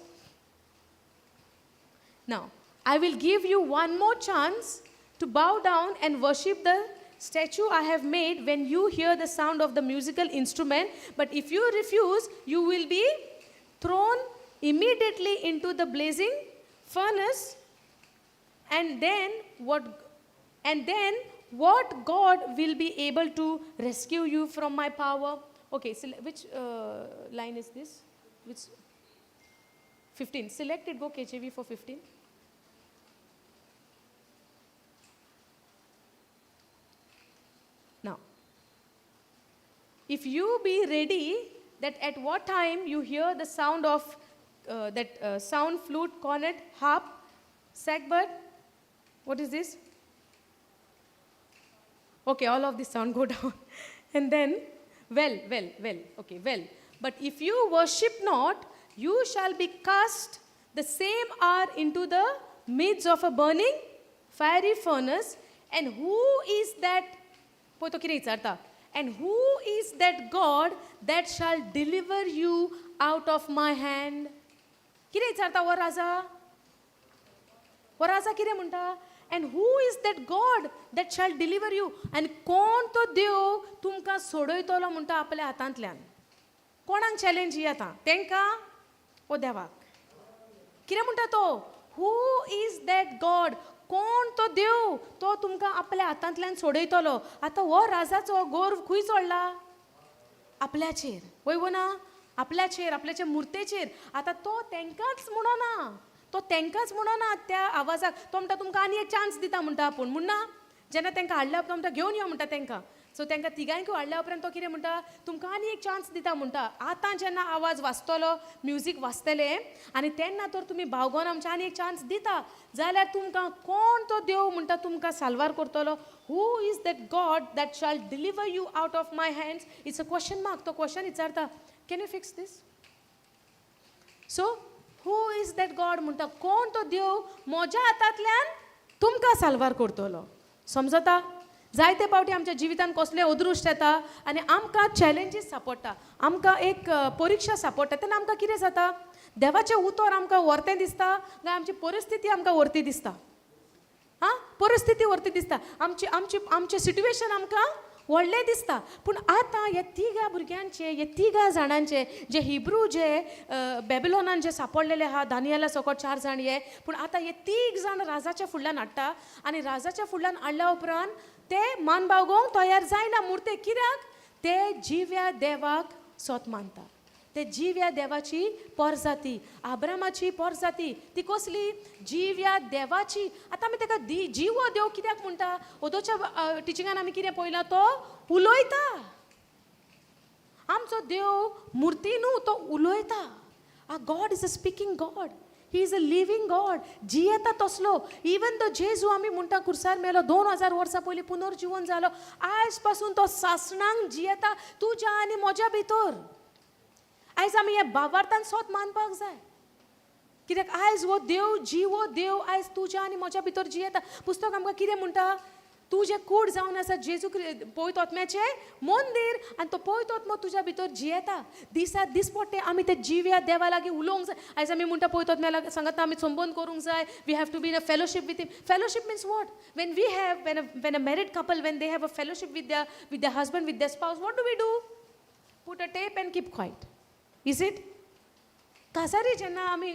now I will give you one more chance to bow down and worship the statue I have made when you hear the sound of the musical instrument. But if you refuse, you will be thrown immediately into the blazing furnace. And then what God will be able to rescue you from my power? Okay, so which line is this? Which 15. Select it, go KJV for 15. Now, if you be ready, that at what time you hear the sound of sound, flute, cornet, harp, sackbut, what is this? Okay, all of this sound go down. And then, well, okay, well. But if you worship not, you shall be cast the same hour into the midst of a burning fiery furnace. And who is that? And who is that God that shall deliver you out of my hand? कितें विचारता वो राजा कितें म्हणटा and who is that God that shall deliver you and कोण तो देव तुमकां सोडयतलो म्हणटा आपल्या हातांतल्यान कोणाक चॅलेंज ही आतां तांकां ओ देवाक कितें म्हणटा तो who is that God कोण तो देव तो तुमकां आपल्या हातांतल्यान सोडयतलो आतां हो राजाचो गोर्व खंय चडला आपल्याचेर वय ना आपल्याचे मुर्तेचेर आतां तो तांकांच म्हणना तो तांकांच म्हणना त्या आवाजाक तो म्हणटा तुमकां आनी एक चान्स दिता म्हणटा आपूण म्हणना जेन्ना तांकां हाडल्या उपरांत तो घेवन यो म्हणटा तांकां सो तांकां तिगांयकूय हाडल्या उपरांत तो कितें म्हणटा तुमकां आनी एक चान्स दिता म्हणटा आतां जेन्ना आवाज वाजतलो म्युजीक वाजतले आनी तेन्ना तर तुमी भावगोन आमच्या आनी एक चान्स दिता जाल्यार तुमकां कोण तो देव म्हणटा तुमकां साल्वार करतलो who is that God that shall deliver you out of my hands it's a question mark तो क्वेश्चन विचारता can you fix this so who is that God म्हणटा कोण तो देव म्हज्या हातांतल्यान तुमकां साल्वार करतलो समजता जायते पावटी आमच्या जिवितान कसले अदृश्ट येता आनी आमकां चॅलेंजीस सांपडटा आमकां एक परिक्षा सांपडटा तेन्ना आमकां कितें जाता देवाचें उतर आमकां व्हरतें दिसता काय आमची परिस्थिती आमकां व्हरती दिसता परिस्थिती व्हरती दिसता आमचें सिट्युएशन आमकां व्हडलें दिसता पूण आतां ह्या तिगा भुरग्यांचे ह्या तिगा जाणांचे जे हिब्रू जे बॅबिलोनान जे सांपडलेले आहा दानियेला सकट 4 जाण हे पूण आतां हे 3 जाण राजाच्या फुडल्यान हाडटा आनी राजाच्या फुडल्यान हाडल्या उपरांत ते मान बावगोवंक तयार जायना मुर्ते कित्याक ते जिव्या देवाक सोत मानता ते जिव्या देवाची परजाती आब्रामाची परजाती ती कसली जिव्या देवाची आतां आमी ताका जिवो देव कित्याक म्हणटा ओदोच्या टिचिंगान आमी कितें पळयलां तो उलयता आमचो देव मुर्ती न्हू तो उलयता God is a speaking God he is a living God जियेता तसलो इवन तो जेजू आमी म्हणटा कुर्सार मेलो 2000 वर्सां पयलीं पुनर्जीवन जालो आयज पासून तो सासणांक जियेता तुज्या आनी म्हज्या भितर आयज आमी हे भावार्थान सोत मानपाक जाय कित्याक आयज हो देव जिवो देव आयज तुज्या आनी म्हज्या भितर जियेता पुस्तक आमकां कितें म्हणटा तूं जें कूड जावन आसा जेजू पवित्र आत्म्याचें मंदीर आनी तो पवित्र आत्मो तुज्या भितर जियेता दिसा दिसपट्टे आमी ते जिव्या देवा लागीं उलोवंक जाय आयज आमी म्हणटा पवित्र आत्म्या सांगता आमी संबंद करूंक जाय we have to be in a fellowship with him fellowship means what when a married couple when they have a fellowship with the husband with the spouse what do we do put a tape and keep quiet Is it? कासारी जेन्ना आमी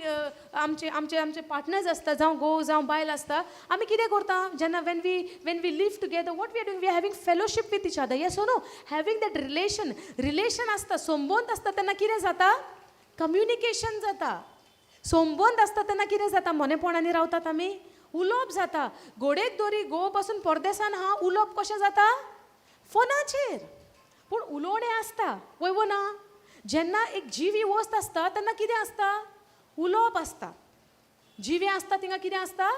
आमचे आमचे आमचे partners आसता जावं घोव जावं बायल आसता आमी कितें करता जेन्ना when we live together what we are doing we are having fellowship with each other yes O no having that relation आसता संबंद आसता तेन्ना कितें जाता कम्युनिकेशन जाता संबंद आसता तेन्ना कितें जाता मोनेपणांनी रावतात आमी उलोवप जाता घोडेक दोरी घोव पासून परदेसान हा उलोवप कशें जाता फोनाचेर पूण उलोवणें आसता वयवो ना जेन्ना एक जीव ही वस्त आसता तेन्ना कितें आसता उलोवप आसता जिवे आसता थिंगा कितें आसता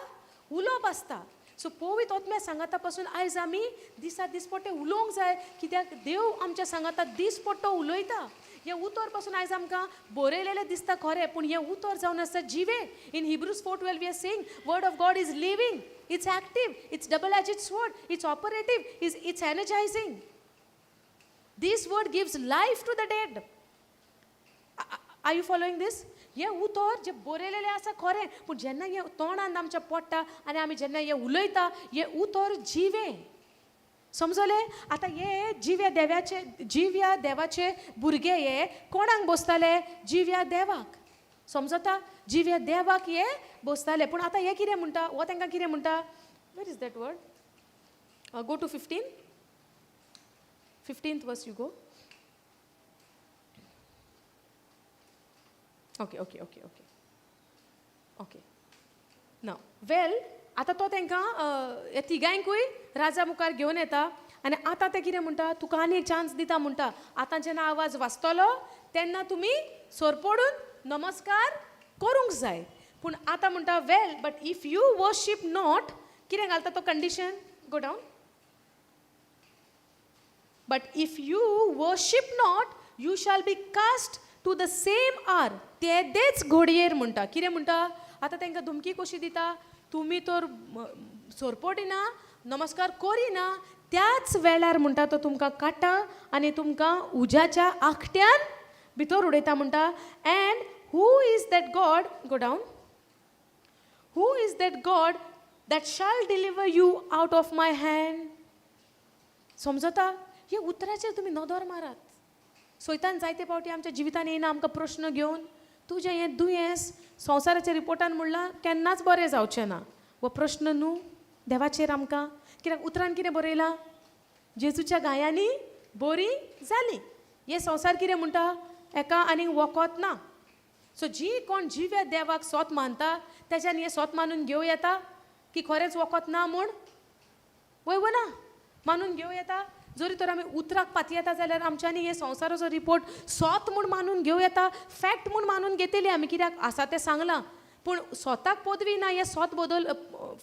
उलोवप आसता सो पवित्र आत्म्या सांगाता पासून आयज आमी दिसा दिसपट्टे उलोवंक जाय कित्याक देव आमच्या सांगाता दिसपट्टो उलयता हे उतर पासून आयज आमकां बरयलेलें दिसता खरें पूण हें उतर जावन आसता जिवे in Hebrews 4:12 we are saying word of God is living it's active it's double edged sword it's operative it's energising this word gives life to the dead are you following this हे उतर जे बरयलेलें आसा खरें पूण जेन्ना हें तोंडांत आमच्या पडटा आनी आमी जेन्ना हें उलयता हें उतर जिवे समजलें आतां हे जीव या देवाचे भुरगे हे कोणाक बसताले जीव या देवाक समजता जीव या देवाक हे बसताले पूण आतां हे कितें म्हणटा हो तांकां कितें म्हणटा where is that word go to 15th verse you go okay ना वेल आतां तो तांकां हे तिगांयकूय राजा मुखार घेवन येता आनी आतां ते कितें म्हणटा तुका आनी एक चान्स दिता म्हणटा आतां जेन्ना आवाज वाजतलो तेन्ना तुमी सोरपडून नमस्कार करूंक जाय पूण आतां म्हणटा well but if you worship not कितें घालता तो condition go down but if you worship not you shall be cast to the same आर तेदेच घोडयेर म्हणटा कितें म्हणटा आतां तांकां धमकी कशी दिता तुमी तर सोरपडिना नमस्कार करिना त्याच वेळार म्हणटा तो तुमकां काडटा आनी तुमकां उज्याच्या आखट्यान भितर उडयता म्हणटा and who is that God go down who is that God that shall deliver you out of my hand समजता हे उतराचेर तुमी नदर मारात सैतान जायते फावटी आमच्या जिवितान येयना आमकां प्रश्न घेवन तुजें हें दुयेंस संवसाराच्या रिपोर्टान म्हणलां केन्नाच बरें जावचें ना हो प्रश्न न्हू देवाचेर आमकां कित्याक उतरान कितें बरयलां जेजूच्या गायांनी बरी जाली हे संवसार कितें म्हणटा एका आनीक वखद ना सो जी कोण जिव्या देवाक सोत मानता तेज्यान हे सोत मानून घेवं येता की खरेंच वखद ना म्हूण वयव ना मानून घेवं येता जरी तर आमी उतराक पाती येता जाल्यार आमच्यांनी हे संवसाराचो रिपोर्ट सोत म्हूण मानून घेवं येता फॅक्ट म्हूण मानून घेतली आमी कित्याक आसा तें सांगलां पूण स्वताक पदवी ना हे सोत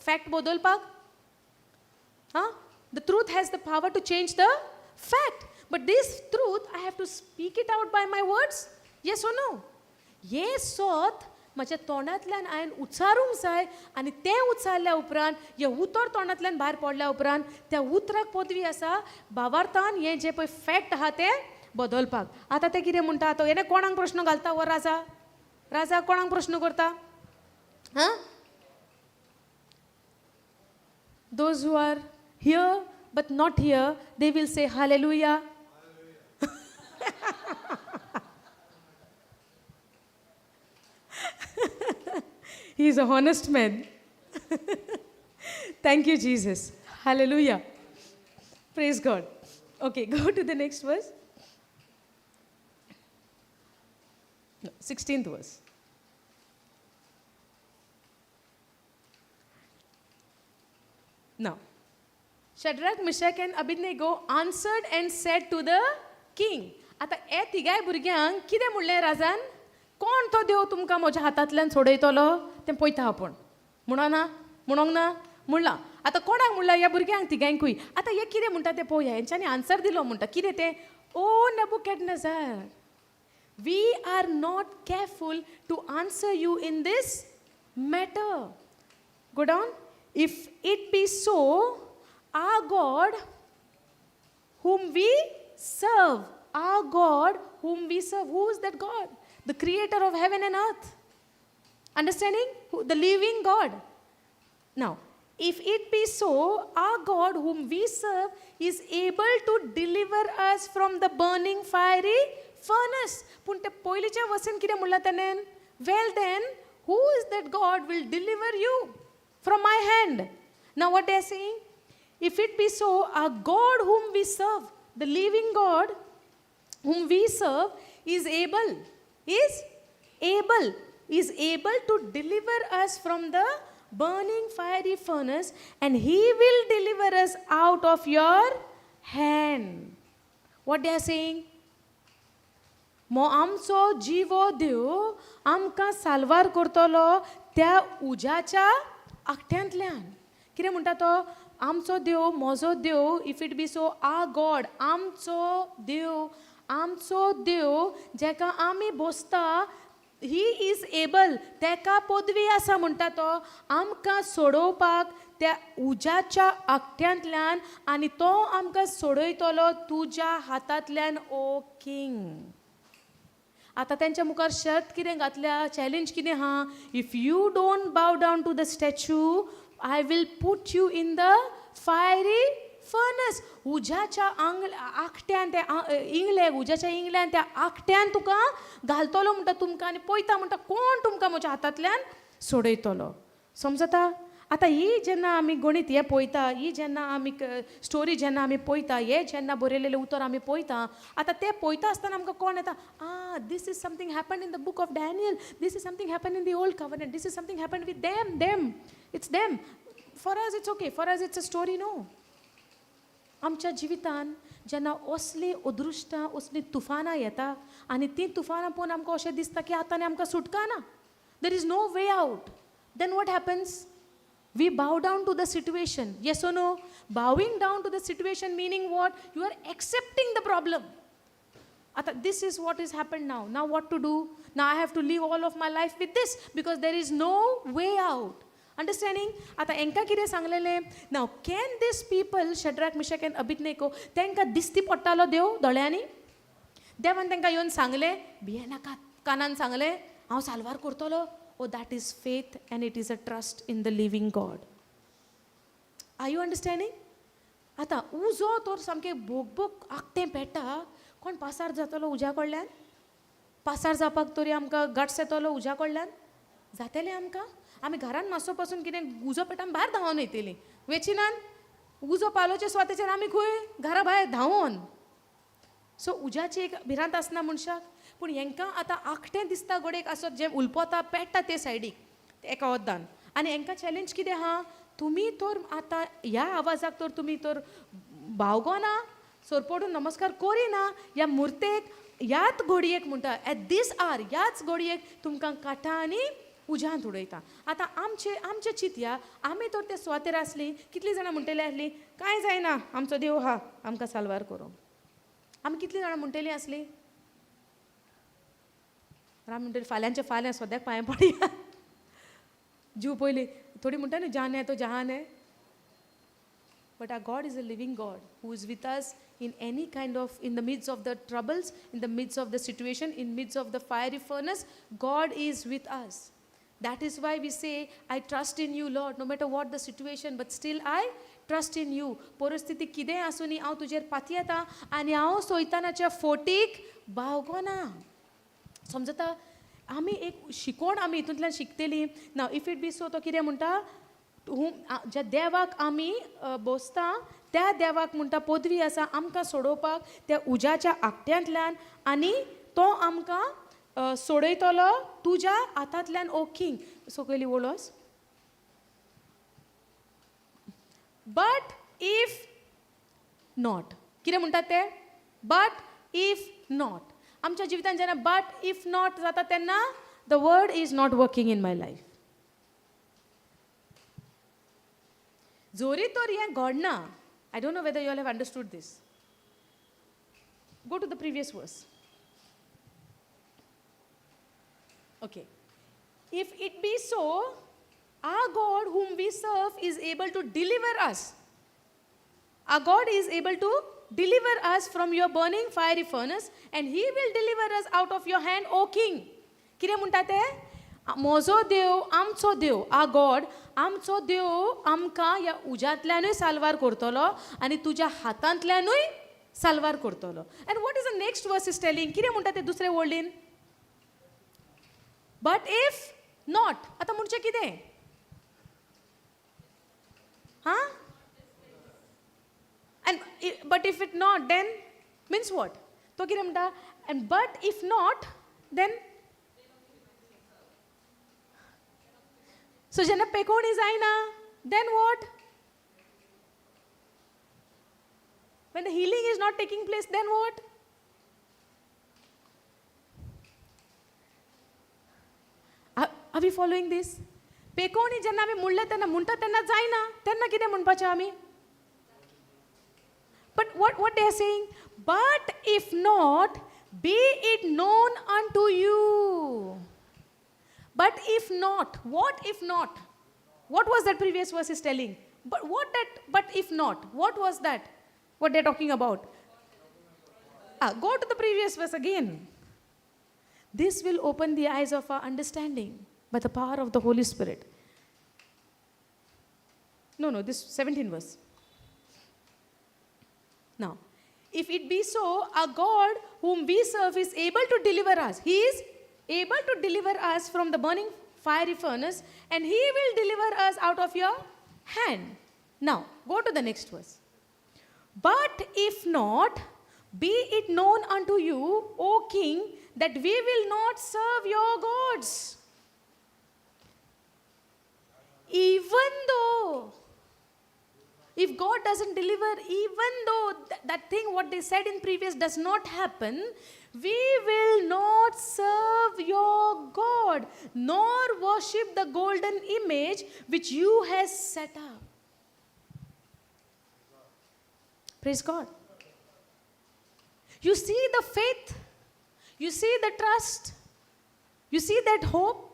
फॅक्ट बदलपाक हां the truth has the power to change the fact but this truth I have to speak it out by my words yes O no हे सोत म्हज्या तोंडांतल्यान हांवें उच्चारूंक जाय आनी तें उच्चारल्या उपरांत हे उतर तोंडांतल्यान भायर पडल्या उपरांत त्या उतराक पदवी आसा भावार्थान हें जें पळय फॅक्ट आहा तें बदलपाक आतां तें कितें म्हणटा तो हेणे कोणाक प्रश्न घालता हो राजा कोणाक प्रश्न करता हां those who are here but not here they will say hallelujah He is a honest man. Thank you, Jesus. Hallelujah. Praise God. Okay, go to the next verse. No, 16th verse. Now, Shadrach, Meshach and Abednego answered and said to the king. आता हे तिगाय भुरग्यांक कितें म्हणलें राजान कोण तो देव तुमकां म्हज्या हातांतल्यान सोडयतलो तें पळयता आपूण म्हणोंक ना म्हणलां आतां कोणाक म्हणलां ह्या भुरग्यांक तिगांयकूय आतां हे कितें म्हणटा तें पळोवया हेंच्यांनी आन्सर दिलो म्हणटा कितें तें O Nebuchadnezzar we are not careful to answer you in this matter go down if it be so our God whom we serve, our God whom we serve. Who is that God? The creator of heaven and earth. Understanding? The living God. Now, if it be so, our God whom we serve is able to deliver us from the burning fiery furnace. पूण ते पयलींच्या वचन कितें म्हणलां तेणेन Well then, who is that God will deliver you from my hand? Now what they are saying? If it be so, our God whom we serve, the living God whom we serve, is able to deliver us from the burning fiery furnace, and he will deliver us out of your hand. What they are saying? मो आमचो जिवो देव आमकां साल्वार करतलो त्या उज्याच्या आखट्यांतल्यान. कितें म्हणटा तो? आमचो देव, म्हजो देव, if it be so, our God, आमचो देव जेका आमी बोसता, ही इज एबल, तेका पदवी आसा म्हणटा तो, आमकां सोडोवपाक त्या उज्याच्या आखट्यांतल्यान, आनी तो आमकां सोडयतलो तुज्या हातांतल्यान, ओ किंग. आता त्यांच्या मुखार शर्त कितें घातल्या, चॅलेंज कितें आहा? If you don't bow down to the statue, I will put you in the fiery furnace. उज्याच्या आखट्यान, ते इंगले, उज्याच्या इंगल्यान त्या आखट्यान तुका घालतलो म्हणटा तुमकां, आनी पळयता म्हणटा कोण तुमकां म्हज्या हातांतल्यान सोडयतलो. समजता? आता ही जेन्ना आमी गणित हे पळयता, ही जेन्ना आमी स्टोरी जेन्ना आमी पळयता, हे जेन्ना बरयलेलें उतर आमी पळयता, आतां तें पळयता आसतना आमकां कोण येता? This is something happen in the book of Daniel, this is something happen in the old covenant, this is something happen with them, it's them. For us it's okay, for us it's a story. No, आमच्या जिवितान जेन्ना असली अदृश्टां, असली तुफानां येता, आनी ती तुफानां पळोवन आमकां अशें दिसता की आतां आमकां सुटका ना, there is no way out. Then what happens? We bow down to the situation. Yes or no? Bowing down to the situation meaning what? You are accepting the problem. This is what has happened now. Now what to do? Now I have to live all of my life with this because there is no way out. Understanding? आता Enka कितें सांगलेलें? Now can these people, Shadrach, Meshach and Abednego, तेंकां दिसती पडटालो देव दोळ्यांनी? देवान तेंकां येवन सांगलें, भिये नाकात, कानान सांगलें, हांव साल्वार करतलो. Oh, that is faith and it is a trust in the living God. Are you understanding? आता उजो तर सामकें बोग आखतें पेटा, कोण पासार जातलो उज्या कडल्यान? पासार जावपाक तरी आमकां गट्स येतलो उज्या कडल्यान? जातलें आमकां? आमी घरान मातसो पासून कितें उजो पेटान भायर धांवून येतलीं, वेचिनान उजो पालोवचे स्वातेचेर आमी खंय घरा भायर धांवून. सो उज्याची एक भिरांत आसना मनशाक. पूण हेंकां आतां आखटें दिसता गोडेक आसत, जें उलपता पेट्टा ते सायडीक एका वद्दान. आनी हेंकां चॅलेंज कितें आहा? तुमी तर आतां ह्या आवाजाक तर तुमी तर भावगो ना, सरपडून नमस्कार करिना, ह्या मुर्तेक ह्याच घडयेक म्हणटा, एट दीस आर, ह्याच घडयेक तुमकां काटा आनी उज्यांत उडयता. आतां आमचे चिंतया, आमी तर ते स्वातेर आसलीं, कितलीं जाणां म्हणटलीं आसलीं, कांय जायना, आमचो देव आहा, आमकां साल्वार करूं. आमी कितलीं जाणां म्हणटलीं आसलीं? राम म्हणटली फाल्यांच्या फाल्यां सद्याक पांय पडया, जीव पयली. थोडी म्हणटा न्ही, जान है तो जहान है. But our God is a living God who is with us in any kind of, in the midst of the troubles, in the midst of the situation, in midst of the fiery furnace, God is with us. That is why we say, I trust in you, Lord, no matter what the situation, but still I trust in you. परिस्थिती कितें आसूनी हांव तुजेर पाती येता आनी हांव सोयतानाच्या फोटीक बावगोना. समजता? आमी एक शिकोण आमी हितूंतल्यान शिकतलीं. नाव इफ इट बी सो, तो कितें म्हणटा? ज्या देवाक आमी बोसता, त्या देवाक म्हणटा पदवी आसा आमकां सोडोवपाक त्या उज्याच्या आखट्यांतल्यान, आनी तो आमकां सोडयतलो तुज्या हातांतल्यान, ओ किंग. सकयली वळोस. बट इफ नॉट, कितें म्हणटात ते? But if not. आमच्या जिवितान जेन्ना बट इफ नॉट जाता तेन्ना the word is not working in my life. जोरी तर हें घडना. I don't know whether you all have understood this. Go to the previous verse. Okay. If it be so, our God whom we serve is able to deliver us. Our God is able to deliver us from your burning fiery furnace, and he will deliver us out of your hand, O king. कितें म्हणटा ते? म्हजो देव, आमचो देव, our God, आमचो देव आमकां ह्या उज्यांतल्यानूय साल्वार करतलो आनी तुज्या हातांतल्यानूय साल्वार करतलो. And what is the next verse is telling? कितें म्हणटा ते दुसरे वळीन? But if not, आता म्हणजे कितें? Huh? And but if it not, then means what? तो कितें म्हणटा? And but if not, then so जेन्ना पेकोवणी जायना, then what? When the healing is not taking place, then what? Are we following this? पेकोवणी जेन्ना आमी म्हणलें तेन्ना म्हणटा तेन्ना जायना, तेन्ना कितें म्हणपाचें आमी? But what they are saying? But if not, be it known unto you. But if not, what if not? What was that previous verse is telling? But if not, what was that? What they're talking about? Go to the previous verse again. This will open the eyes of our understanding by the power of the Holy Spirit. No, this 17 verse. Now, if it be so, our God whom we serve is able to deliver us. He is able to deliver us from the burning fiery furnace, and He will deliver us out of your hand. Now, go to the next verse. But if not, be it known unto you, O King, that we will not serve your gods. Even though, if God doesn't deliver, even though that thing what they said in previous does not happen, we will not serve your God, nor worship the golden image which you have set up. Praise God. You see the faith, you see the trust, you see that hope.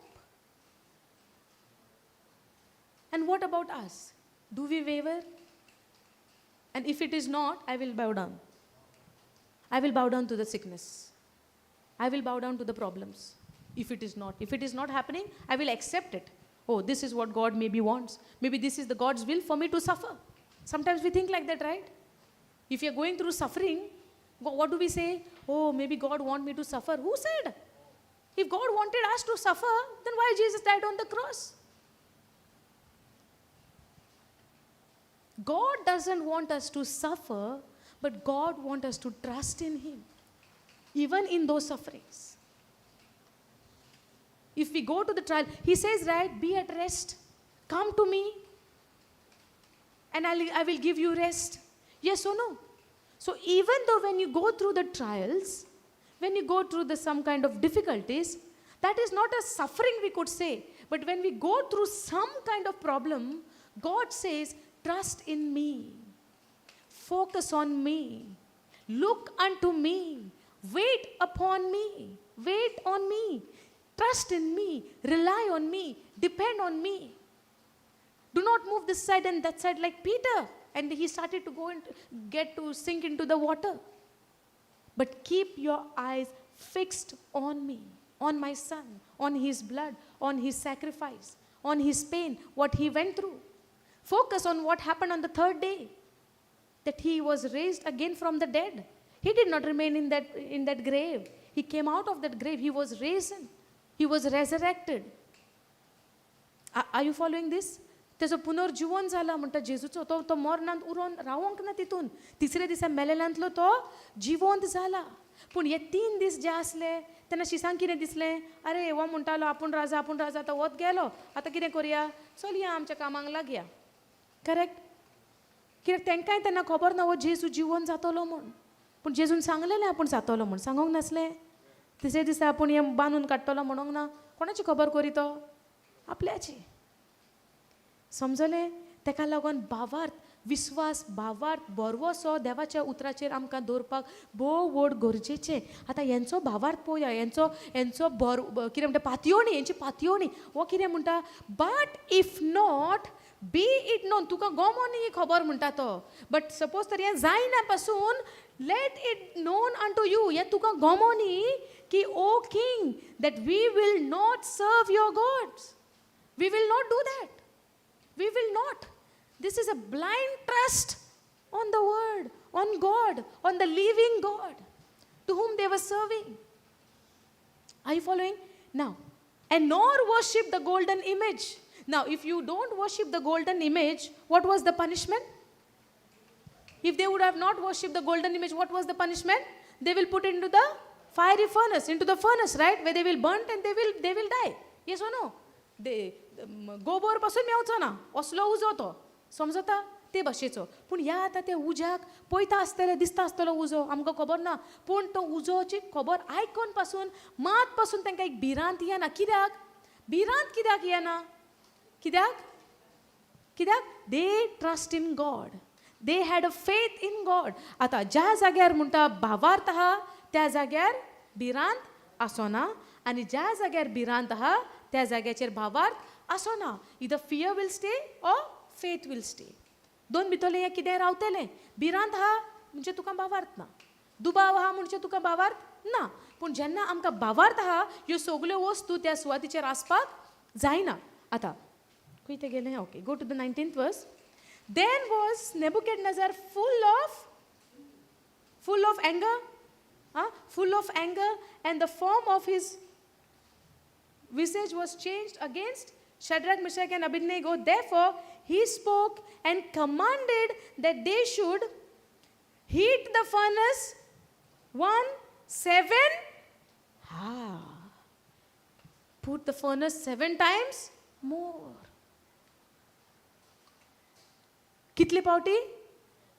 And what about us? Do we waver? And if it is not, I will bow down. I will bow down to the sickness. I will bow down to the problems. If it is not happening, I will accept it. Oh, this is what God maybe wants. Maybe this is the God's will for me to suffer. Sometimes we think like that, right? If you're going through suffering, what do we say? Oh, maybe God wants me to suffer. Who said? If God wanted us to suffer, then why Jesus died on the cross? God doesn't want us to suffer, but God wants us to trust in Him, even in those sufferings. If we go to the trial, He says, right, be at rest. Come to me, and I will give you rest. Yes or no? So even though when you go through the trials, when you go through some kind of difficulties, that is not a suffering we could say. But when we go through some kind of problem, God says, trust in me. Focus on me. Look unto me. Wait upon me. Wait on me. Trust in me. Rely on me. Depend on me. Do not move this side and that side like Peter. And he started to go and get to sink into the water. But keep your eyes fixed on me, on my son, on his blood, on his sacrifice, on his pain, what he went through. Focus on what happened on the third day, that he was raised again from the dead. He did not remain in that grave. He came out of that grave. He was risen. He was resurrected. Are you following this? तेजो पुनर्जीवन जाला म्हणटा जेजूचो तो मरणांत उरोन रावंक ना तितून तिसरे दिसा मेलेल्यांतलो तो जिवंत जाला पूण हे 3 दीस जे आसले तेन्ना शिसांक कितें दिसलें अरे हो म्हणटालो आपूण राजा आतां वत गेलो आतां कितें करया चलया आमच्या कामांक लागया करेक्ट कित्याक तांकांय तेन्ना खबर ना हो जेजू जिवन जातलो म्हूण पूण जेजून सांगलेलें आपूण जातलो म्हूण सांगोंक नासलें तिसरे दिसा आपूण हें बांदून काडटलो म्हणोंक ना कोणाची खबर करी तो आपल्याची समजलें तेका लागून भावार्थ विश्वास भावार्थ बरवोसो देवाच्या उतराचेर आमकां दवरपाक भोव व्हड गरजेचें आतां हेंचो भावार्थ पळोवया हेंचो कितें म्हणटा पातयोवणी हेंची पातयोवणी हो कितें म्हणटा but if not be it known तुका गोमो न्ही खबर म्हणटा तो बट सपोज तर हें जायना पासून let it known unto you हें तुका गोमो न्ही की O king that we will not serve your gods we will not do that We will not. This is a blind trust on the word, on God, on the living God to whom they were serving. Are you following? Now, and nor worship the golden image. Now, if you don't worship the golden image, what was the punishment? If they would have not worshipped the golden image, what was the punishment? They will put into the fiery furnace, into the furnace, right? Where they will burn and they will die. Yes or no? गोबर पासून मेवचो ना असलो उजो तो समजता ते भाशेचो पूण ह्या आतां ते उज्याक पळयता आसतले दिसता आसतलो उजो आमकां खबर ना पूण तो उजोची खबर आयकून पासून मात पासून तांकां एक भिरांत येना कित्याक भिरांत कित्याक येना कित्याक कित्याक they trust in God they had a faith in God आतां ज्या जाग्यार म्हणटा भावार्थ आहा त्या जाग्यार भिरांत आसोना आनी ज्या जाग्यार भिरांत आहा त्या जाग्याचेर भावार्थ आसोना either fear will stay or faith will stay दोन भितरलें हें कितें रावतलें भिरांत आहा म्हणजे तुका भावार्थ ना दुबाव आहा म्हणजे तुका भावार्थ ना पूण जेन्ना आमकां भावार्थ आहा ह्यो सगल्यो वस्तू त्या सुवातीचेर आसपाक जायना आतां खंय तें गेलें okay go to the 19th verse then was Nebuchadnezzar full of anger and the form of his visage was changed against Shadrach, Meshach and Abednego. Therefore, he spoke and commanded that they should heat the furnace 7 put the furnace 7 times more. कितले पावटी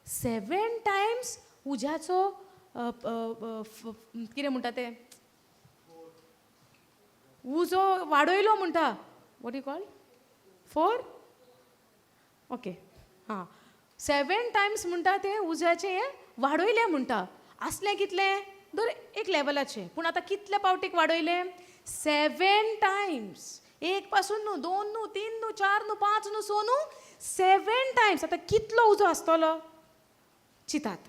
7 times उज्याचो कितें म्हणटा ते उजो वाडयलो म्हणटा what you call 4 okay हां 7 times म्हणटा ते उज्याचे वाडयले म्हणटा असलें कितलें दर एक लेवलाचें पूण आतां कितले पावटीक वाडयले 7 times एक पासून न्हू 2 न्हू 3 न्हू 4 न्हू 5 न्हू 6 न्हू 7 times आतां कितलो उजो आसतलो चितात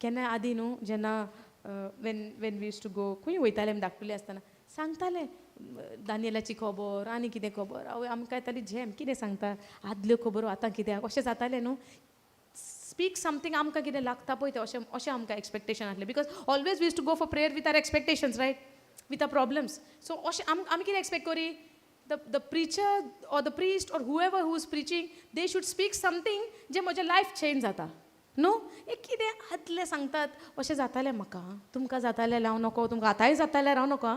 केन्ना आदीं न्हू जेन्ना when we used to go खंय वयताले धाकटुले आसतना सांगताले दानियलाची खबर आनी कितें खबर आवय आमकां येताली झेम कितें सांगता आदल्यो खबरो आतां कित्याक अशें जातालें न्हू स्पीक समथींग आमकां कितें लागता पळय तें अशें आमकां एक्सपेक्टेशन आसलें because always we use to go for prayer with our expectations right with our problems so अशें आमी कितें एक्सपेक्ट करी the preacher or the priest or whoever who is preaching they should speak something जे म्हजें life change जाता न्हू एक कितें आदलें सांगतात अशें जातालें म्हाका तुमकां जातालें राव नको तुमकां आतांय जातालें राव नको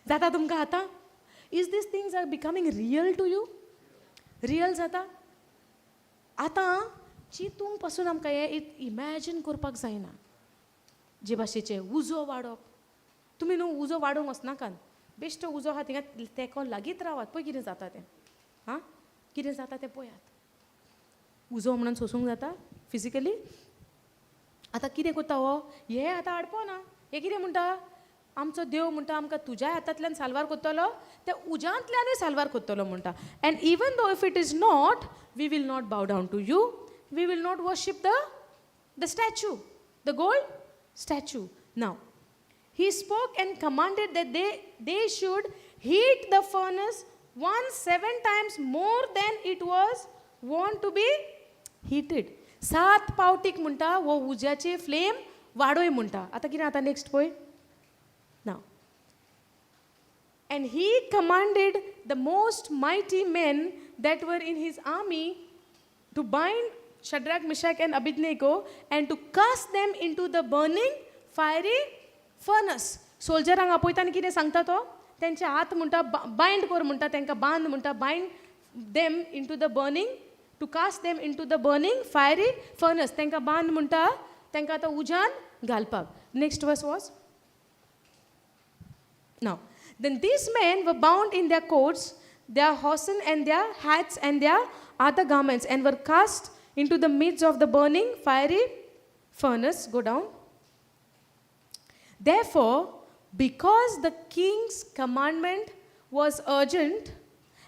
जाता तुमकां आतां is this things are becoming real to you real जाता आतां चिंतूंक पासून आमकां हें इमॅजीन करपाक जायना जे भाशेचें उजो वाडप तुमी न्हू उजो वाडोवंक वचनाकात बेश्टो उजो आहा थिंगा तेको लागीत रावात पळय कितें जाता तें हां कितें जाता तें पळयात उजो म्हणून सोसूंक जाता फिजिकली आतां कितें करता हो हे आतां हाडपो ना हे कितें म्हणटा आमचो देव म्हणटा आमकां तुज्या हातांतल्यान साल्वार कोत्तलो त्या उज्यांतल्यानूय साल्वार कोत्तलो म्हणटा and even though if it is not we will not bow down to you we will not worship the statue the gold statue now he spoke and commanded that they should heat the furnace 7 times more than it was wont to be heated 7 पावटीक म्हणटा वो उज्याचे flame वाडोय म्हणटा आतां कितें आतां next पळय नाव and he commanded the most mighty men that were in his army to bind Shadrach, Meshach and Abednego and to cast them into the burning fiery furnace सोल्जरांक आपयताना कितें सांगता तो तेंचे हात म्हणटा बायंड कर म्हणटा तांकां बांद म्हणटा bind them into the burning to cast them into the burning fiery furnace तांकां बांद म्हणटा तांकां आतां उज्यान घालपाक next verse was now then this men were bound in their coats their hosen and their hats and their other garments and were cast into the midst of the burning fiery furnace go down Therefore, because the king's commandment was urgent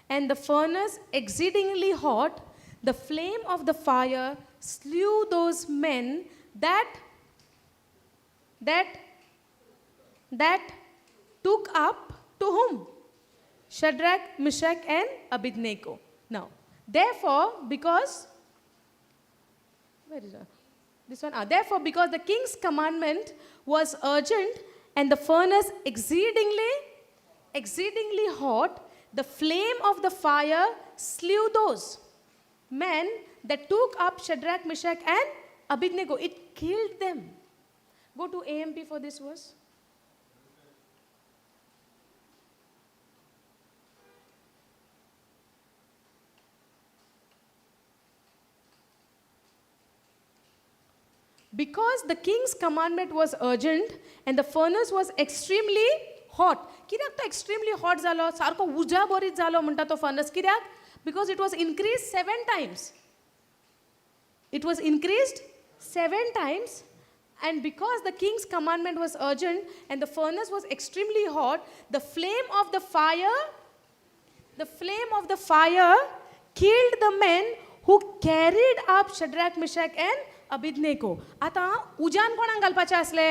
and the furnace exceedingly hot, the flame of the fire slew those men that took up to whom? Shadrach, Meshach and Abednego. Now, therefore, because where is that? This one. Therefore, because the king's commandment was urgent and the furnace exceedingly hot, the flame of the fire slew those men that took up Shadrach, Meshach, and Abednego. It killed them. Go to AMP for this verse. Because the king's commandment was urgent and the furnace was extremely hot. कित्याक तो extremely hot जालो, सारको उजा बोरीत जालो म्हणटा तो furnace. कित्याक? Because it was increased 7 times. It was increased 7 times, and because the king's commandment was urgent and the furnace was extremely hot, the flame of the fire killed the men who carried up Shadrach, Meshach, and Abednego. आता उजान कोणाक घालपाचे असले?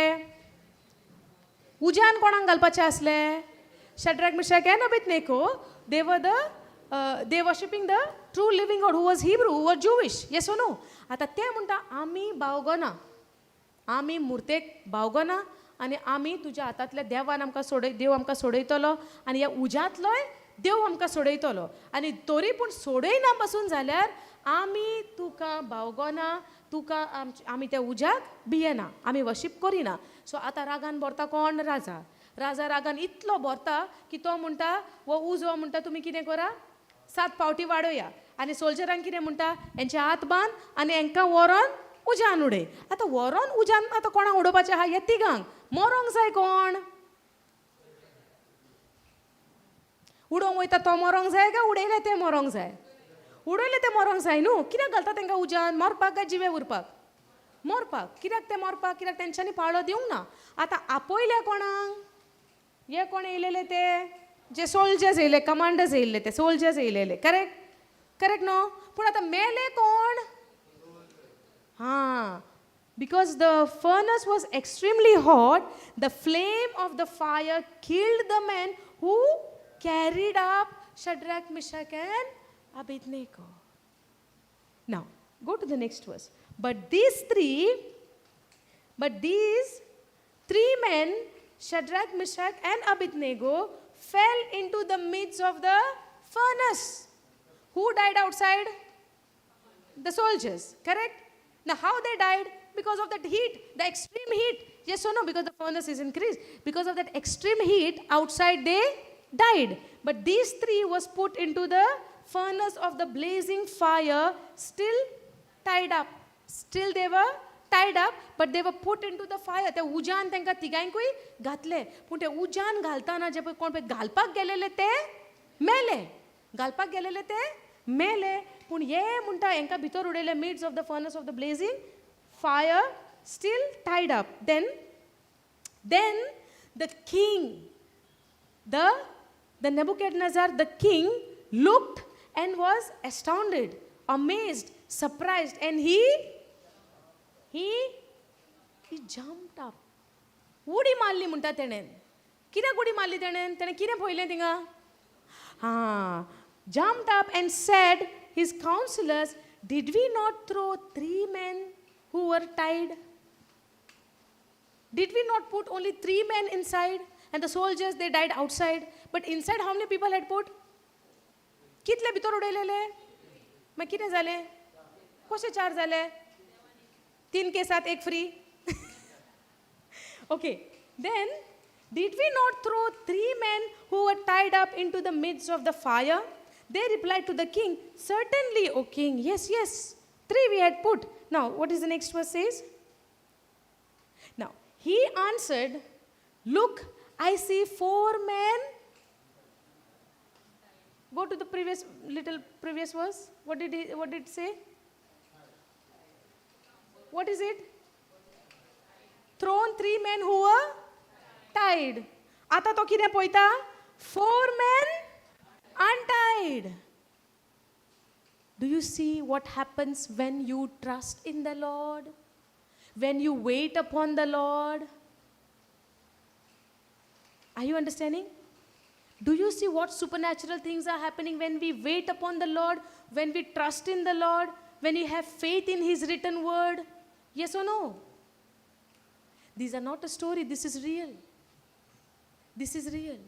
उजान कोणाक घालपाचे असले? Shadrach, Meshach, and Abednego, they worshipping the true living God, who was Hebrew, who was Jewish. Yes or no? आता ते म्हणटा आमी बावगोना, आमी मुर्तेक बावगोना, आनी आमी तुज्या हातांतल्या देव आमकां सोडयतलो, आनी ह्या उज्यांतलोय देव आमकां सोडयतलो. आनी तरी पूण सोडयना पासून जाल्यार आमी तुका बावगोना, आमी त्या उज्याक भियेना, आमी वर्शीप करिना. सो आतां रागान बोरता कोण? राजा रागान इतलो बोरता की तो म्हणटा वो उजो म्हणटा तुमी कितें करा, 7 पावटी वाडोया. आनी सोल्जरांक कितें म्हणटा, हेंचे हात बांद आनी हेंकां व्हरोन उज्यान उडय. आतां व्हरोन उज्यान आतां कोणाक उडोवपाचें आहा? हे तिगांक. मरोंक जाय कोण? उडोवंक वयता तो मरोंक जाय काय उडयले ते मरोंक जाय? उडयले ते मरोंक जाय न्हू. कित्याक घालता तांकां उज्यान? मरपाक काय जिवे उरपाक? मरपाक. कित्याक ते मरपाक? कित्याक तेंच्यांनी पाळो दिवंक ना. आतां आपयले कोणाक? हे कोण येयलेले ते? जे सोल्जर्स येयले, कमांडर्स येयल्ले, ते सोल्जर्स येयलेले. करेक्ट न्हू? पूण आतां मेले कोण? Because the furnace was extremely hot, the flame of the fire killed the men who carried up Shadrach, Meshach, and Abednego. Now, go to the next verse. But these three men, Shadrach, Meshach, and Abednego, fell into the midst of the furnace. Who died outside? The soldiers, correct? Now, how they died? Because of that heat, the extreme heat. Yes or no? Because the furnace is increased. Because of that extreme heat, outside they died. But these three was put into the furnace of the blazing fire, still tied up. Still they were tied up, but they were put into the fire. ते उजान तांकां तिगांकूय घातले. पूण ते उजान घालताना जे कोण पळय घालपाक गेलेले ते मेले. घालपाक गेलेले ते मेले. पूण हे म्हणटा हांकां भितर उडयले midst of the furnace of the blazing fire, still tied up. Then the king, the Nebuchadnezzar, the king, looked and was astounded, amazed, surprised, and he jumped up. उडी मारली म्हणटा तेणेन. कित्याक उडी मारली तेणेन? तेणें कितें पळयलें थिंगा? Jumped up and said, his counselors, did we not throw 3 men who were tied? Did we not put only 3 men inside? And the soldiers, they died outside. But inside, how many people had put? कितले भितर उडयलेले? मागीर कितें जालें? कशे 4 जाले? 3 केसात 1 free. Okay. Then, did we not throw 3 men who were tied up into the midst of the fire? They replied to the king, certainly, O king. Yes, 3 we had put. Now, what is the next verse says? Now, he answered, look, I see 4 men. Go to the previous verse. What did it say? What is it? Thrown 3 men who were tied. आता तो कितें पळयता? 4 men untied. Do you see what happens when you trust in the Lord? When you wait upon the Lord? Are you understanding? Do you see what supernatural things are happening when we wait upon the Lord, when we trust in the Lord, when we have faith in His written word? Yes or no? These are not a story. This is real. This is real.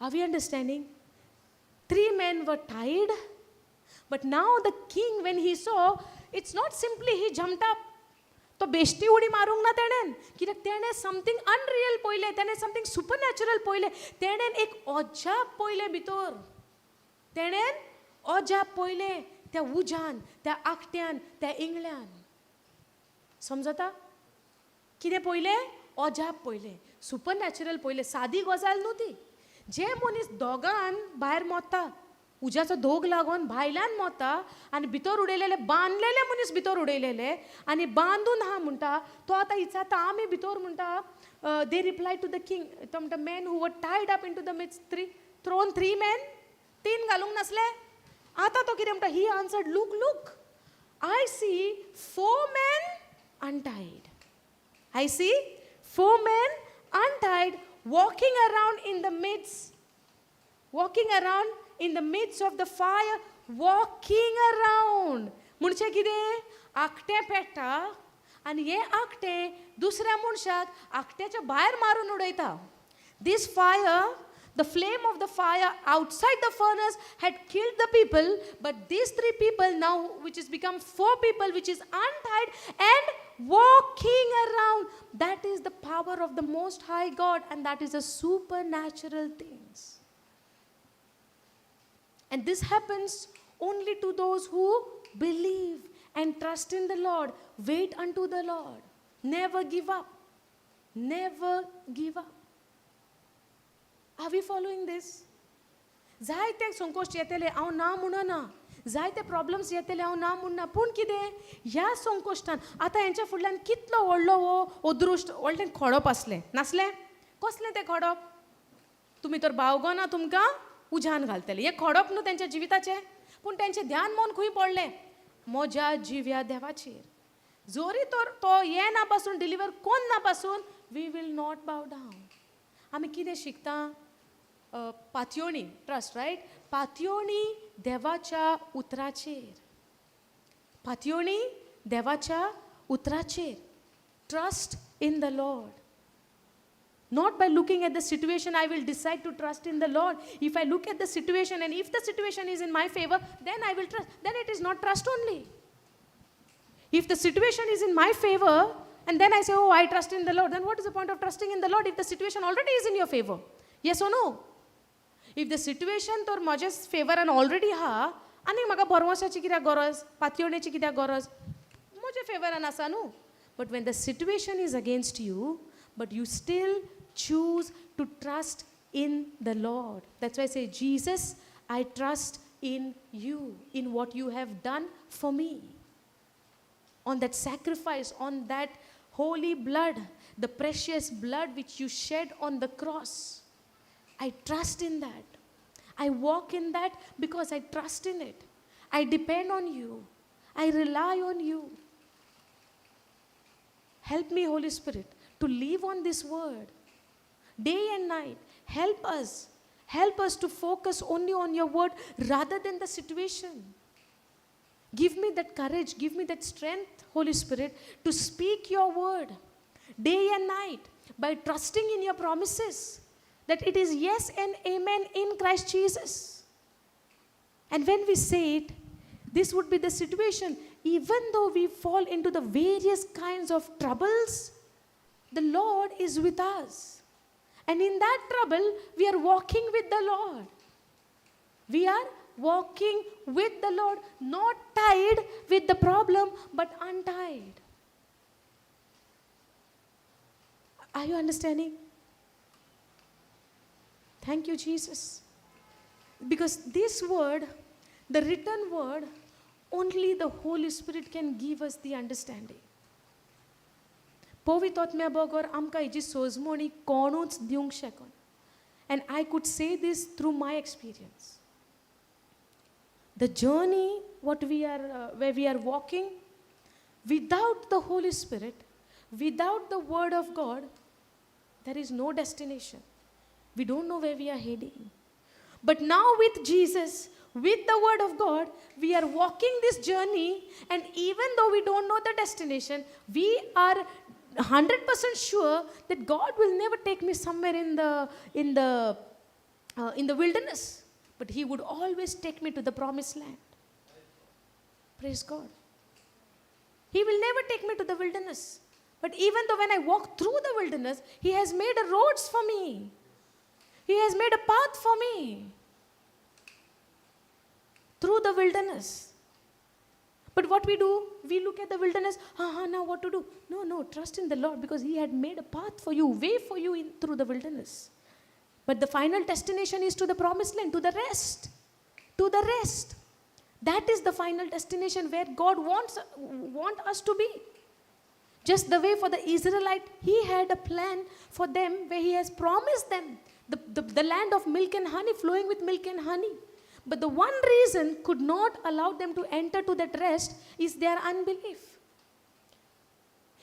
Are we understanding? 3 men were tied, but now the king, when he saw, it's not simply he jumped up. तो बेश्टी उडी मारूंक ना तेणेन, कित्याक तेणें something unreal पळयलें, तेणें something supernatural पळयलें, तेणें एक अजाप पळयलें भितर. तेणें अजाप पळयलें त्या उज्यान, त्या आकट्यान, त्या इंगळ्यान. समजता? कितें पळयलें? अजाप पळयलें, सुपरनॅचरल पळयलें. सादी गजाल न्हू ती. जे मनीस दोगान भायर मोता, उज्याचो धोग लागून भायल्यान मोता आनी भितर उडयलेले, बांदलेले मनीस भितर उडयलेले आनी बांदून हा म्हणटा तो आतां विचारता आमी भितर म्हणटा. They reply to the king. तो म्हणटा men who were tied up in to the midst thrown 3 men, 3 घालूंक नासले. आतां तो कितें म्हणटा? He answered, look look, I see 4 men untied. I see 4 men untied walking around in the midst. Walking around in the midst of the fire. Walking around. म्हणजे कितें? आकटे पेट्टा आनी हे आकटे दुसऱ्या मनशाक आकट्याच्या भायर मारून उडयता. This fire, the flame of the fire outside the furnace had killed the people, but these 3 people now, which has become 4 people, which is untied and walking around. That is the power of the Most High God, and that is a supernatural things. And this happens only to those who believe and trust in the Lord. Wait unto the Lord. Never give up. Never give up. Are we following this? जायते संकोच येतले, हांव ना म्हणना. जायते problems येतले, हांव ना म्हणना. पूण कितें? ह्या संकोश्टान आतां हेंच्या फुडल्यान कितलो व्हडलो हो अदृश्ट व्हडलें खडप आसलें, नासलें? कसलें तें खडप? तुमी तर बावगो ना तुमकां उज्यान घालतले. हे खडप न्हू तेंच्या जिविताचें. पूण तेंचें ध्यान मन खंय पडलें? म्हज्या जिव्या देवाचेर. जोरी तर तो ये ना पासून, डिलिव्हर कोण ना पासून, we will not bow down. आमी कितें शिकता? पातयोणी, ट्रस्ट, रायट? पातयोणी देवाच्या उतराचेर. पातयोणी देवाच्या उतराचेर. Trust in the Lord. Not by looking at the situation, I will decide to trust in the Lord. If I look at the situation and if the situation is in my favor, then I will trust. Then it is not trust only. If the situation is in my favor and then I say, oh, I trust in the Lord, then what is the point of trusting in the Lord if the situation already is in your favor? Yes or no? If the situation तर म्हज्या फेवरान already हा आनी म्हाका भरवशाची कित्याक गरज? पातयोणेची कित्याक गरज? म्हज्या फेवरान आसा न्हू. But when the situation is against you, but you still choose to trust in the Lord. That's why I say, Jesus, I trust in you, in what you have done for me. On that sacrifice, on that holy blood, the precious blood which you shed on the cross. I trust in that. I walk in that because I trust in it. I depend on you. I rely on you. Help me, Holy Spirit, to live on this word day and night. Help us. Help us to focus only on your word rather than the situation. Give me that courage. Give me that strength, Holy Spirit, to speak your word day and night by trusting in your promises that it is yes and amen in Christ Jesus. And when we say it, this would be the situation. Even though we fall into the various kinds of troubles, the Lord is with us. And in that trouble, we are walking with the Lord. We are walking with the Lord, not tied with the problem, but untied. Are you understanding? Thank you, Jesus. Because this word, the written word, only the Holy Spirit can give us the understanding. पवित्र आत्म्या बगर आमकां hazy सोजमणी कोणूच दिवंक शकना. And I could say this through my experience. The journey where we are walking, without the Holy Spirit, without the Word of God, there is no destination. We don't know where we are heading. But now with Jesus, with the word of God, we are walking this journey, and even though we don't know the destination, we are 100% sure that God will never take me somewhere in the wilderness, but He would always take me to the promised land. Praise God. He will never take me to the wilderness. But even though when I walk through the wilderness, He has made a roads for me. He has made a path for me through the wilderness. But what we do, we look at the wilderness, now what to do? No, trust in the Lord, because He had made a path for you, way for you through the wilderness. But the final destination is to the promised land, to the rest. To the rest. That is the final destination where God wants us to be. Just the way for the Israelite, He had a plan for them where He has promised them the land of milk and honey, flowing with milk and honey. But the one reason could not allow them to enter to that rest is their unbelief.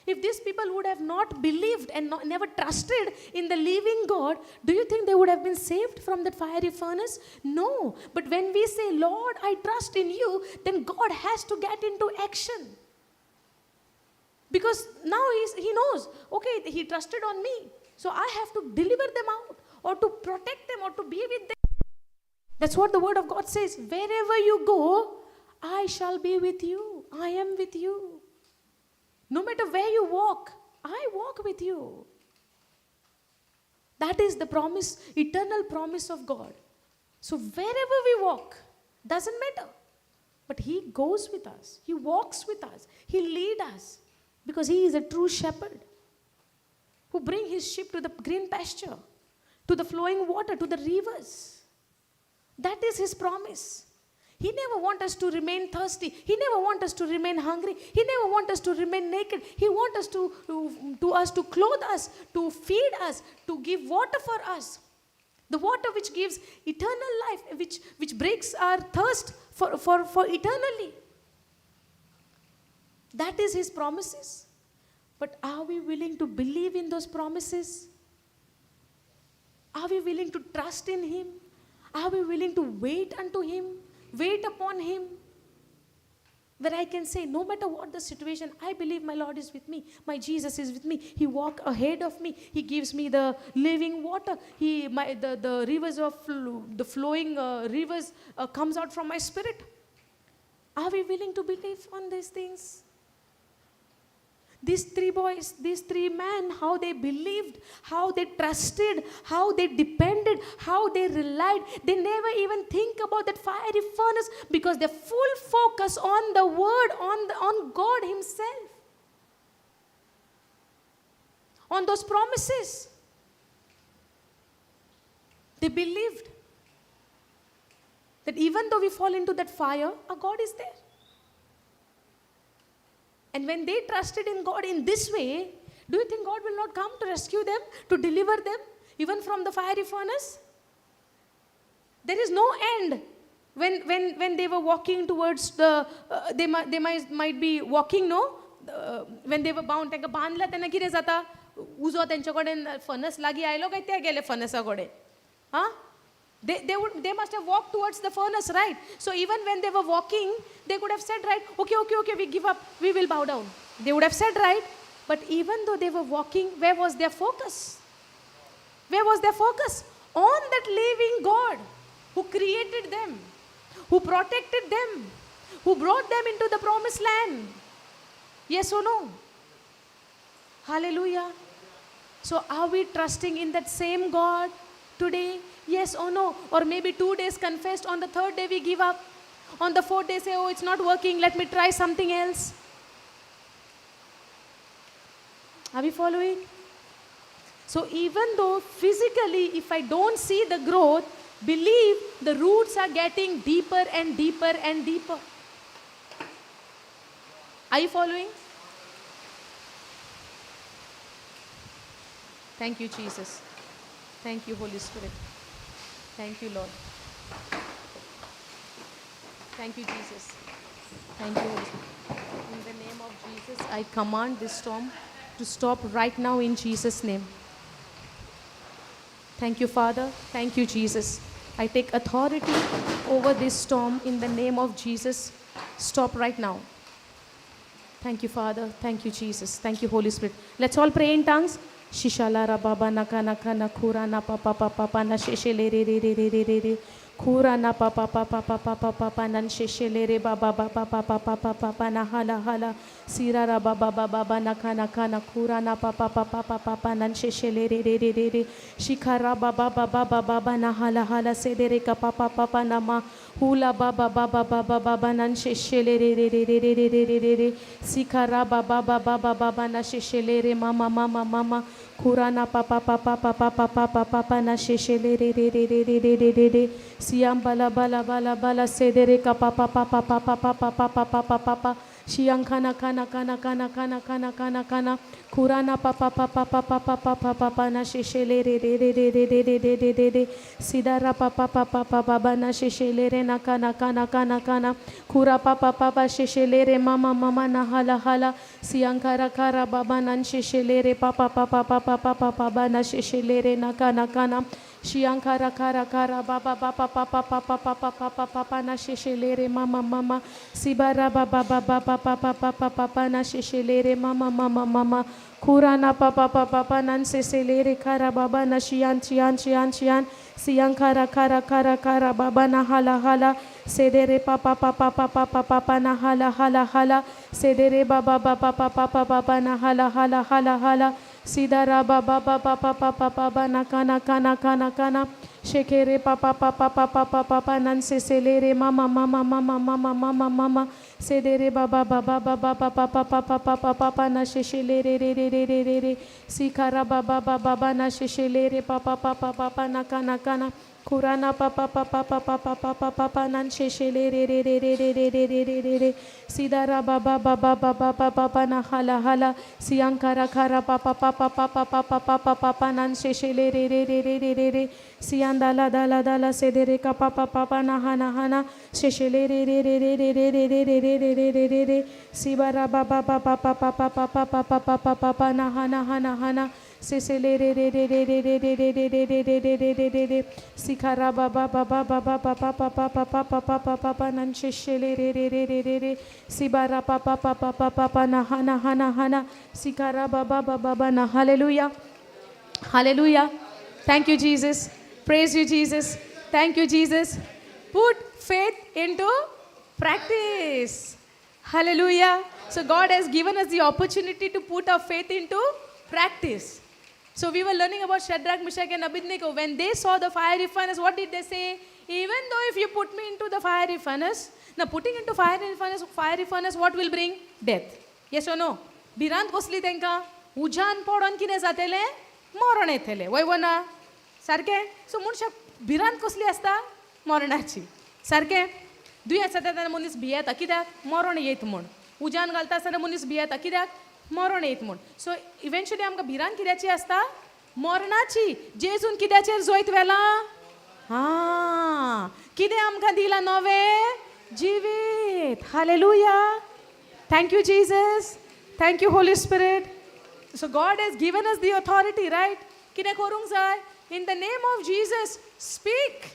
If these people would have not believed and never trusted in the living God, do you think they would have been saved from that fiery furnace? No. But when we say, Lord, I trust in you, then God has to get into action. Because now He knows, okay, He trusted on me, so I have to deliver them out, or to protect them, or to be with them. That's what the word of God says. Wherever you go, I shall be with you. I am with you. No matter where you walk, I walk with you. That is the promise, eternal promise of God. So wherever we walk, doesn't matter. But He goes with us. He walks with us. He leads us. Because He is a true shepherd who brings His sheep to the green pasture, to the flowing water, to the rivers. That is His promise. He never wants us to remain thirsty. He never wants us to remain hungry. He never wants us to remain naked. He wants us to clothe us, to feed us, to give water for us. The water which gives eternal life, which breaks our thirst for eternally. That is His promises. But are we willing to believe in those promises? Are we willing to trust in Him? Are we willing to wait unto Him? Wait upon Him? Where I can say, no matter what the situation, I believe my Lord is with me. My Jesus is with me. He walks ahead of me. He gives me the living water. The rivers of the flowing rivers comes out from my spirit. Are we willing to believe on these things? These three boys, these three men, how they believed, how they trusted, how they depended, how they relied. They never even think about that fiery furnace, because their full focus on the word, on God Himself, on those promises. They believed that even though we fall into that fire, our God is there. And when they trusted in God in this way, do you think God will not come to rescue them, to deliver them, even from the fiery furnace? There is no end. When they were walking towards they might be walking, no? When they were bound, त्यांका बांधला त्यांना कितें जाता? उजो त्यांच्या कडेन फणस लागीं आयलो काय ते गेले फणसा कडेन? They must have walked towards the furnace, right? So even when they were walking, they could have said, right, okay, we give up, we will bow down. They would have said, right? But even though they were walking, where was their focus? Where was their focus? On that living God who created them, who protected them, who brought them into the promised land. Yes or no? Hallelujah. So are we trusting in that same God today? Yes or no? Or maybe 2 days confessed, on the third day we give up. On the fourth day say, oh, it's not working, let me try something else. Are we following? So even though physically, if I don't see the growth, believe the roots are getting deeper and deeper and deeper. Are you following? Thank you, Jesus. Thank you, Holy Spirit. Thank you, Lord. Thank you, Jesus. Thank you, Holy Spirit. In the name of Jesus, I command this storm to stop right now in Jesus' name. Thank you, Father. Thank you, Jesus. I take authority over this storm in the name of Jesus. Stop right now. Thank you, Father. Thank you, Jesus. Thank you, Holy Spirit. Let's all pray in tongues. Shishala ra baba naka naka na kura na pa pa pa pa pa na sheshele re re re re re re re. Kura na pa pa pa pa pa pa pa pa pa na sheshele re baba pa pa pa pa pa pa pa pa na hala hala. Sira ra baba baba naka naka na kura na pa pa pa pa pa pa pa na sheshele re re re re re. Shikara baba baba baba na hala hala sedere ka pa pa pa pa na ma. Hula baba baba baba baba na sheshele re re re re re re re re re. Sikara baba baba baba na sheshele re mama mama mama. Kurana papa papa papa papa papa papa na sheshele re re re re re re re re re. Siam bala bala bala bala sedere ka papa papa papa papa papa papa papa. Shiang kana kana kana kana kana kana kana kana. Kurana papa papa papa papa papa papa na sheshele re re re re re re re re re re re. Sidara papa papa papa na sheshele re na kana kana kana kana. Kura papa papa sheshele re mama mama na hala hala. Siang kara kara baba na sheshele re papa papa papa papa papa na sheshele re na kana kana. Shiankara kara kara baba papa papa papa papa papa papa na sheshele re mama mama. Sibara baba baba papa papa papa na sheshele re mama mama mama. Kurana papa papa papa nan sheshele re kara baba na shian chian chian chian. Siankara kara kara kara baba na hala hala. Sedere papa papa papa papa papa na hala hala hala. Sedere baba papa papa papa na hala hala hala hala. Sidara baba baba papa papa na kana kana kana kana. Shekere papa papa papa papa nan seselere mama mama mama mama mama mama. Sedere baba baba baba papa papa papa papa na sheshelere re re re re re re. Sikara baba baba baba na sheshelere papa papa papa na kana kana. Kurana papa papa papa papa papa nan sheshele re re re re re re re re re re re. Sidara baba baba baba papa na hala hala. Siankara kara papa papa papa papa papa papa nan sheshele re re re re re re re. Siandala dala dala sedere ka papa papa na hana hana. Sheshele re re re re re re re re re re re re re re re. Sibara baba baba papa papa papa papa papa na hana hana hana. Sesele re re re re re re re re re re re re re re re re. Sikara baba baba baba papa papa papa papa papa nan sheshele re re re re re re. Sibara papa papa papa na hana hana hana. Sikara baba baba na. Hallelujah. Hallelujah. Thank you, Jesus. Praise you, Jesus. Thank you, Jesus. Put faith into practice. Hallelujah. So God has given us the opportunity to put our faith into practice. So we were learning about Shadrach, Meshach and Abednego. When they saw the fiery furnace, what did they say? Even though if you put me into the fiery furnace, now putting into fiery furnace, what will bring? Death. Yes or no? Birant कसली तेंका उजान पडून कितें जातलें? मरण येतलें. वय ना? सारकें? सो मनशाक भिरांत कसली आसता? मरणाची. सारकें? दुयेंस जाता तेन्ना मनीस भियेता. कित्याक? मरण येत म्हूण. उजान घालता आसतना मनीस भियेता. कित्याक? मरण येत म्हूण. सो इवेंच्युअली आमकां भिरांत कित्याची आसता? मरणाची. जेजून कित्याचेर जोयत व्हेलां? हां. कितें आमकां दिलां नवें? जिवीत. Hallelujah. Thank you, Jesus. Thank you, Holy Spirit. So God has given us the authority, right? कितें करूंक जाय? In the name of Jesus, speak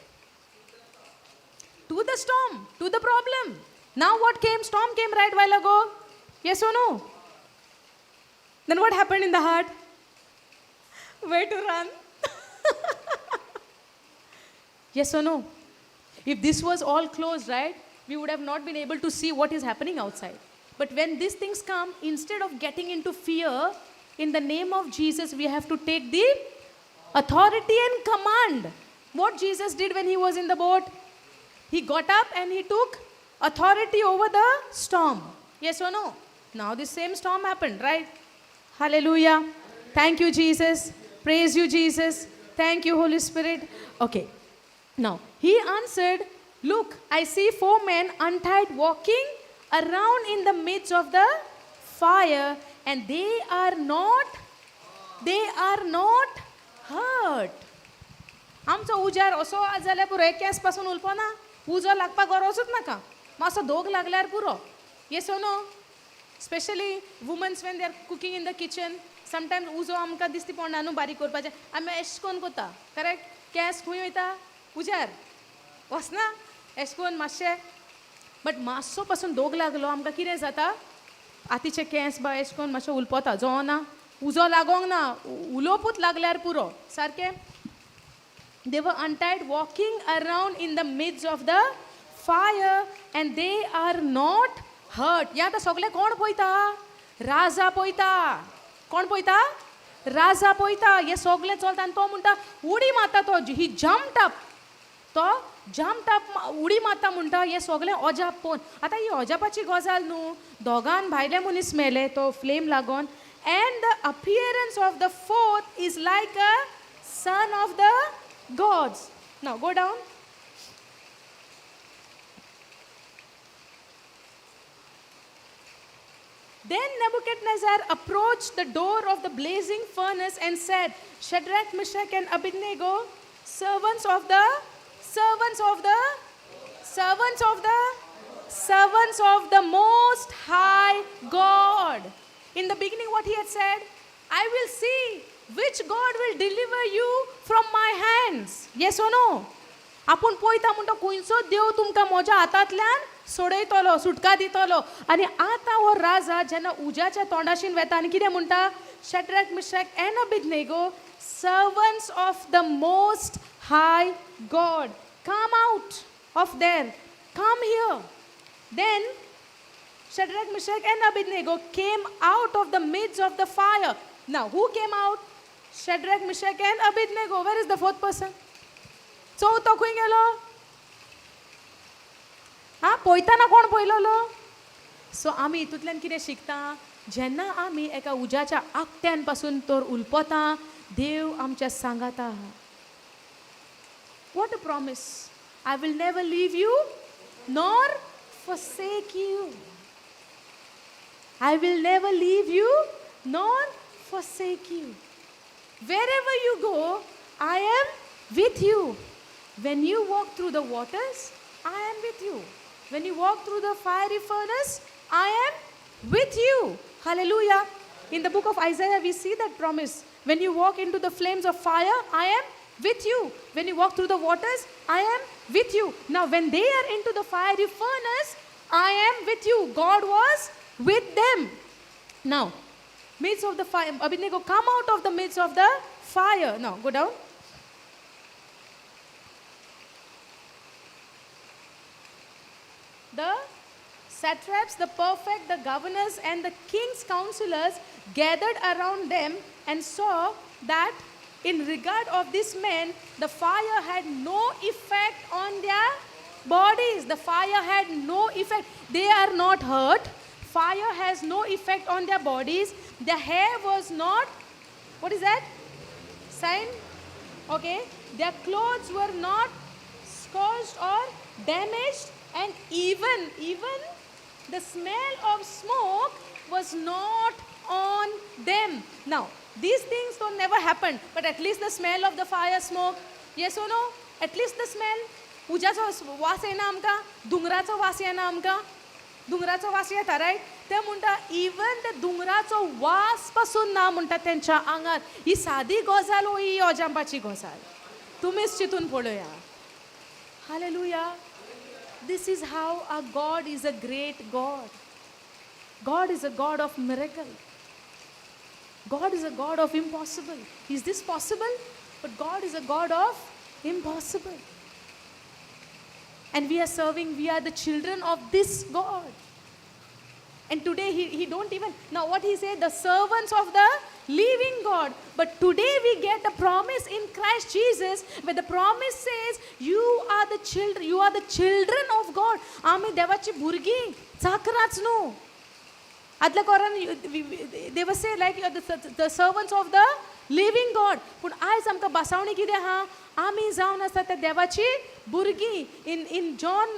to the storm, to the problem. Now what came? Storm came right while ago. Yes or no? Then what happened in the heart? Where to run? Yes or no? If this was all closed, right, we would have not been able to see what is happening outside. But when these things come, instead of getting into fear, in the name of Jesus, we have to take the authority and command. What Jesus did when he was in the boat? He got up and he took authority over the storm. Yes or no? Now the same storm happened, right? Hallelujah. Thank you, Jesus. Praise you, Jesus. Thank you, Holy Spirit. Okay. Now, he answered, look, I see 4 men untied walking around in the midst of the fire, and they are not hurt. आमचो उजार असो आज जाल्यार पुरो case पासून उलपो ना. उजो लागपाक गरजूच नाका. मातसो दोग लागल्यार पुरो. Yes or no? Especially women when they are cooking in the kitchen, sometimes उजो आमकां दिसती पडना न्हू बारीक करपाचें. आमी एश कोन्न कोत्ता. करेक्ट? केस खंय वयता? उजार. वचना एश कोन मातशें बट मातसो पासून दोग लागलो आमकां कितें जाता आतीचे केंस बा एश कोन मातशें उलपोता जोना उजो लागोंक ना उलोवपूच लागल्यार पुरो सारकें they were untied walking around in the midst of the fire and they are not hurt. या आतां सगळे कोण पळयता राजा पळयता कोण पळयता राजा पळयता हे सगळे चलता आनी तो म्हणटा उडी मारता तो ही जम्प्ड अप तो जम्प्ड अप उडी मारता म्हणटा हे सगळे अजाप पळोवन आतां ही अजापाची गजाल न्हू दोगान भायले मनीस मेले तो फ्लेम लागोन and the appearance of the fourth is like a son of the gods. Now go down. Then Nebuchadnezzar approached the door of the blazing furnace and said, Shadrach, Meshach and Abednego, servants of the Most High God. In the beginning what he had said, I will see which God will deliver you from my hands. Yes or no? आपूण पळयता म्हणटा खंयचो देव तुमकां म्हज्या हातांतल्यान सोडयतलो सुटका दितलो आनी आतां हो राजा जेन्ना उज्याच्या तोंडाशीन वेता आनी कितें म्हणटा Shadrach, Meshach and Abednego, servants of the Most High God, come out of there, come here. Then Shadrach, Meshach and Abednego came out of the midst of the fire. Now, who came out? Shadrach, Meshach and Abednego. Where is the fourth person? चौथो खंय गेलो हा पळयतना कोण पळयलोलो सो आमी हितूंतल्यान कितें शिकता जेन्ना आमी एका उज्याच्या आगट्यान पासून तर उलपता देव आमच्या सांगाता what a promise I will never leave you nor forsake you. I will never leave you nor forsake you. Wherever you go, I am with you. When you walk through the waters, I am with you. When you walk through the fiery furnace, I am with you. Hallelujah. In the book of Isaiah, we see that promise. When you walk into the flames of fire, I am with you. When you walk through the waters, I am with you. Now, when they are into the fiery furnace, I am with you. God was with them. Now, midst of the fire, Abednego, come out of the midst of the fire. Now, go down. The satraps, the prefect, the governors, and the king's counselors gathered around them and saw that in regard of these men, the fire had no effect on their bodies. The fire had no effect. They are not hurt. Fire has no effect on their bodies. Their hair was not, what is that? Sign? Okay. Their clothes were not scorched or damaged, and even the smell of smoke was not on them. Now, these things don't never happen, but at least the smell of the fire, smoke, yes or no? At least the smell. उज्याचो वास येना आमकां दुंगराचो वास येना आमकां दुंगराचो वास येता riot ते म्हणटा इवन ते दुंगराचो वास पासून ना म्हणटा तेंच्या आंगार ही सादी गजाल हो ही अजांपाची गजाल तुमीच चिंतून पळोवया hallelujah This is how our God is a great God. God is a God of miracle. God is a God of impossible. Is this possible? But God is a God of impossible. And we are the children of this God. And today he don't even, now what he said, the servants of the living God. But today we get a promise in Christ Jesus, where the promise says, you are the children of God. Ami devachi burgi, chakrach nu. Adla koran, they were say like you are the servants of the living God. But I samka basawni kide ha, ami जावन आसा त्या देवाची भुरगीं in John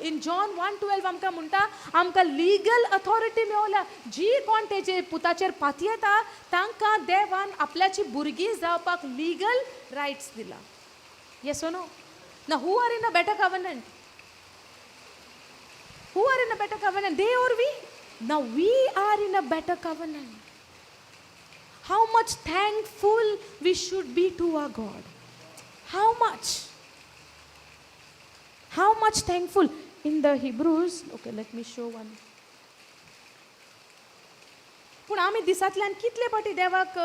1:12 आमकां म्हणटा आमकां legal authority मेवल्या जी कोण तेजे पुताचेर पाती येता तांकां देवान आपल्याची भुरगीं जावपाक लीगल रायट्स दिला yes or no now who are in a better covenant they or we now we are in a better covenant how much thankful we should be to our God how much How much thankful. In the Hebrews, okay, let me show one. पूण आमी दिसांतल्यान कितले पाटी देवाक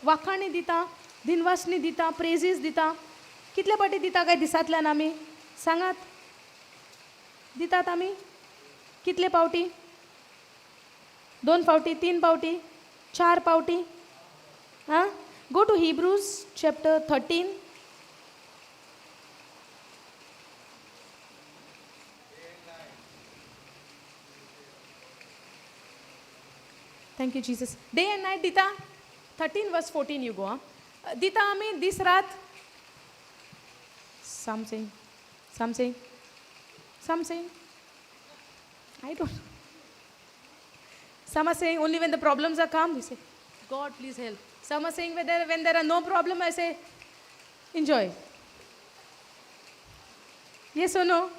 वाखाणी दिता, दिनवासनी दिता, प्रेजीस दिता, कितले पाटी दिता काय दिसांतल्यान आमी सांगात. दितात आमी कितले पावटी? 2 पावटी, 3 पावटी, 4 पावटी? हां, go to Hebrews chapter 13. Thank you, Jesus. Day and night dita. 13 verse 14 you go. Dita ami this raat. Something. I don't know. Some are saying only when the problems are come, we say, God, please help. Some are saying when there are no problem, I say, enjoy. Yes or no?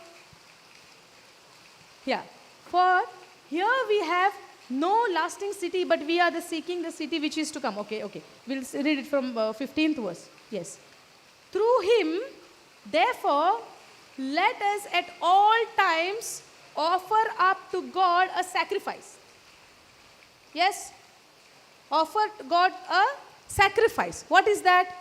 Yeah. For here we have no lasting city, but we are seeking the city which is to come. Okay. We'll read it from 15th verse. Yes. Through him, therefore, let us at all times offer up to God a sacrifice. Yes? Offer to God a sacrifice. What is that?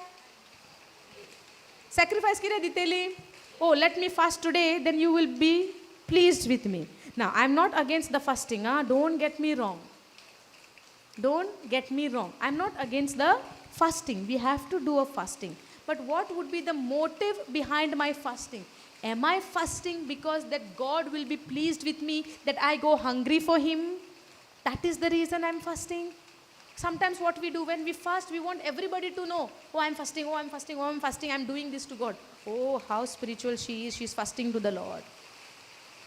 Sacrifice kire diteli? Oh, let me fast today, then you will be pleased with me. Now, I'm not against the fasting. Don't get me wrong. I'm not against the fasting. We have to do a fasting. But what would be the motive behind my fasting? Am I fasting because that God will be pleased with me, that I go hungry for him? That is the reason I'm fasting. Sometimes what we do when we fast, we want everybody to know, oh, I'm fasting, I'm doing this to God. Oh, how spiritual she is. She's fasting to the Lord.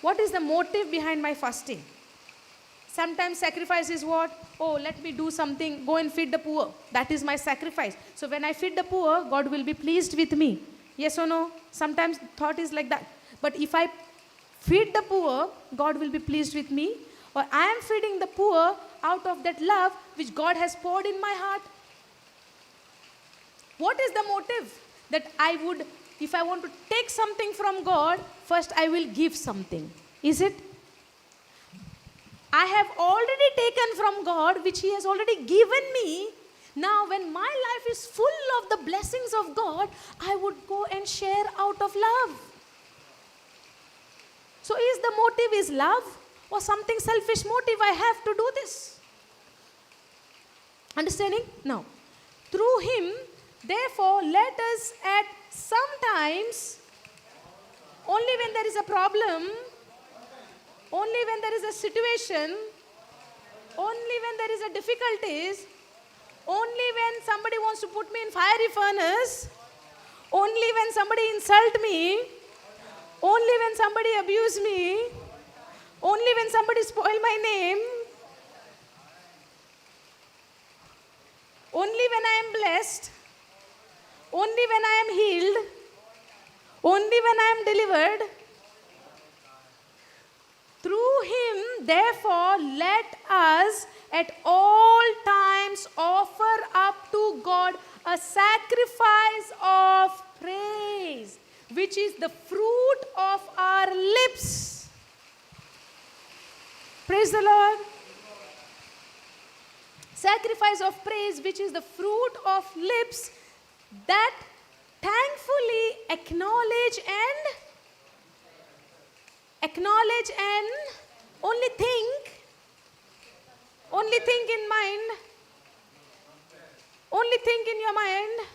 What is the motive behind my fasting? Sometimes sacrifice is what? Oh, let me do something, go and feed the poor. That is my sacrifice. So when I feed the poor, God will be pleased with me. Yes or no? Sometimes thought is like that. But if I feed the poor, God will be pleased with me. Or I am feeding the poor out of that love which God has poured in my heart. What is the motive? That I would, if I want to take something from God, first I will give something. Is it? I have already taken from God, which he has already given me. Now when my life is full of the blessings of God, I would go and share out of love. So is the motive is love or something selfish motive? I have to do this. Understanding? Now, through him, therefore, let us at sometimes, only when there is a problem, only when there is a situation, only when there is a difficulties, only when somebody wants to put me in fiery furnace, only when somebody insult me, only when somebody abuse me, only when somebody spoil my name, only when I am blessed, only when I am healed, only when I am delivered. Through him, therefore, let us at all times offer up to God a sacrifice of praise, which is the fruit of our lips. Praise the Lord. Sacrifice of praise, which is the fruit of lips that thankfully acknowledge and only think in mind, only think in your mind,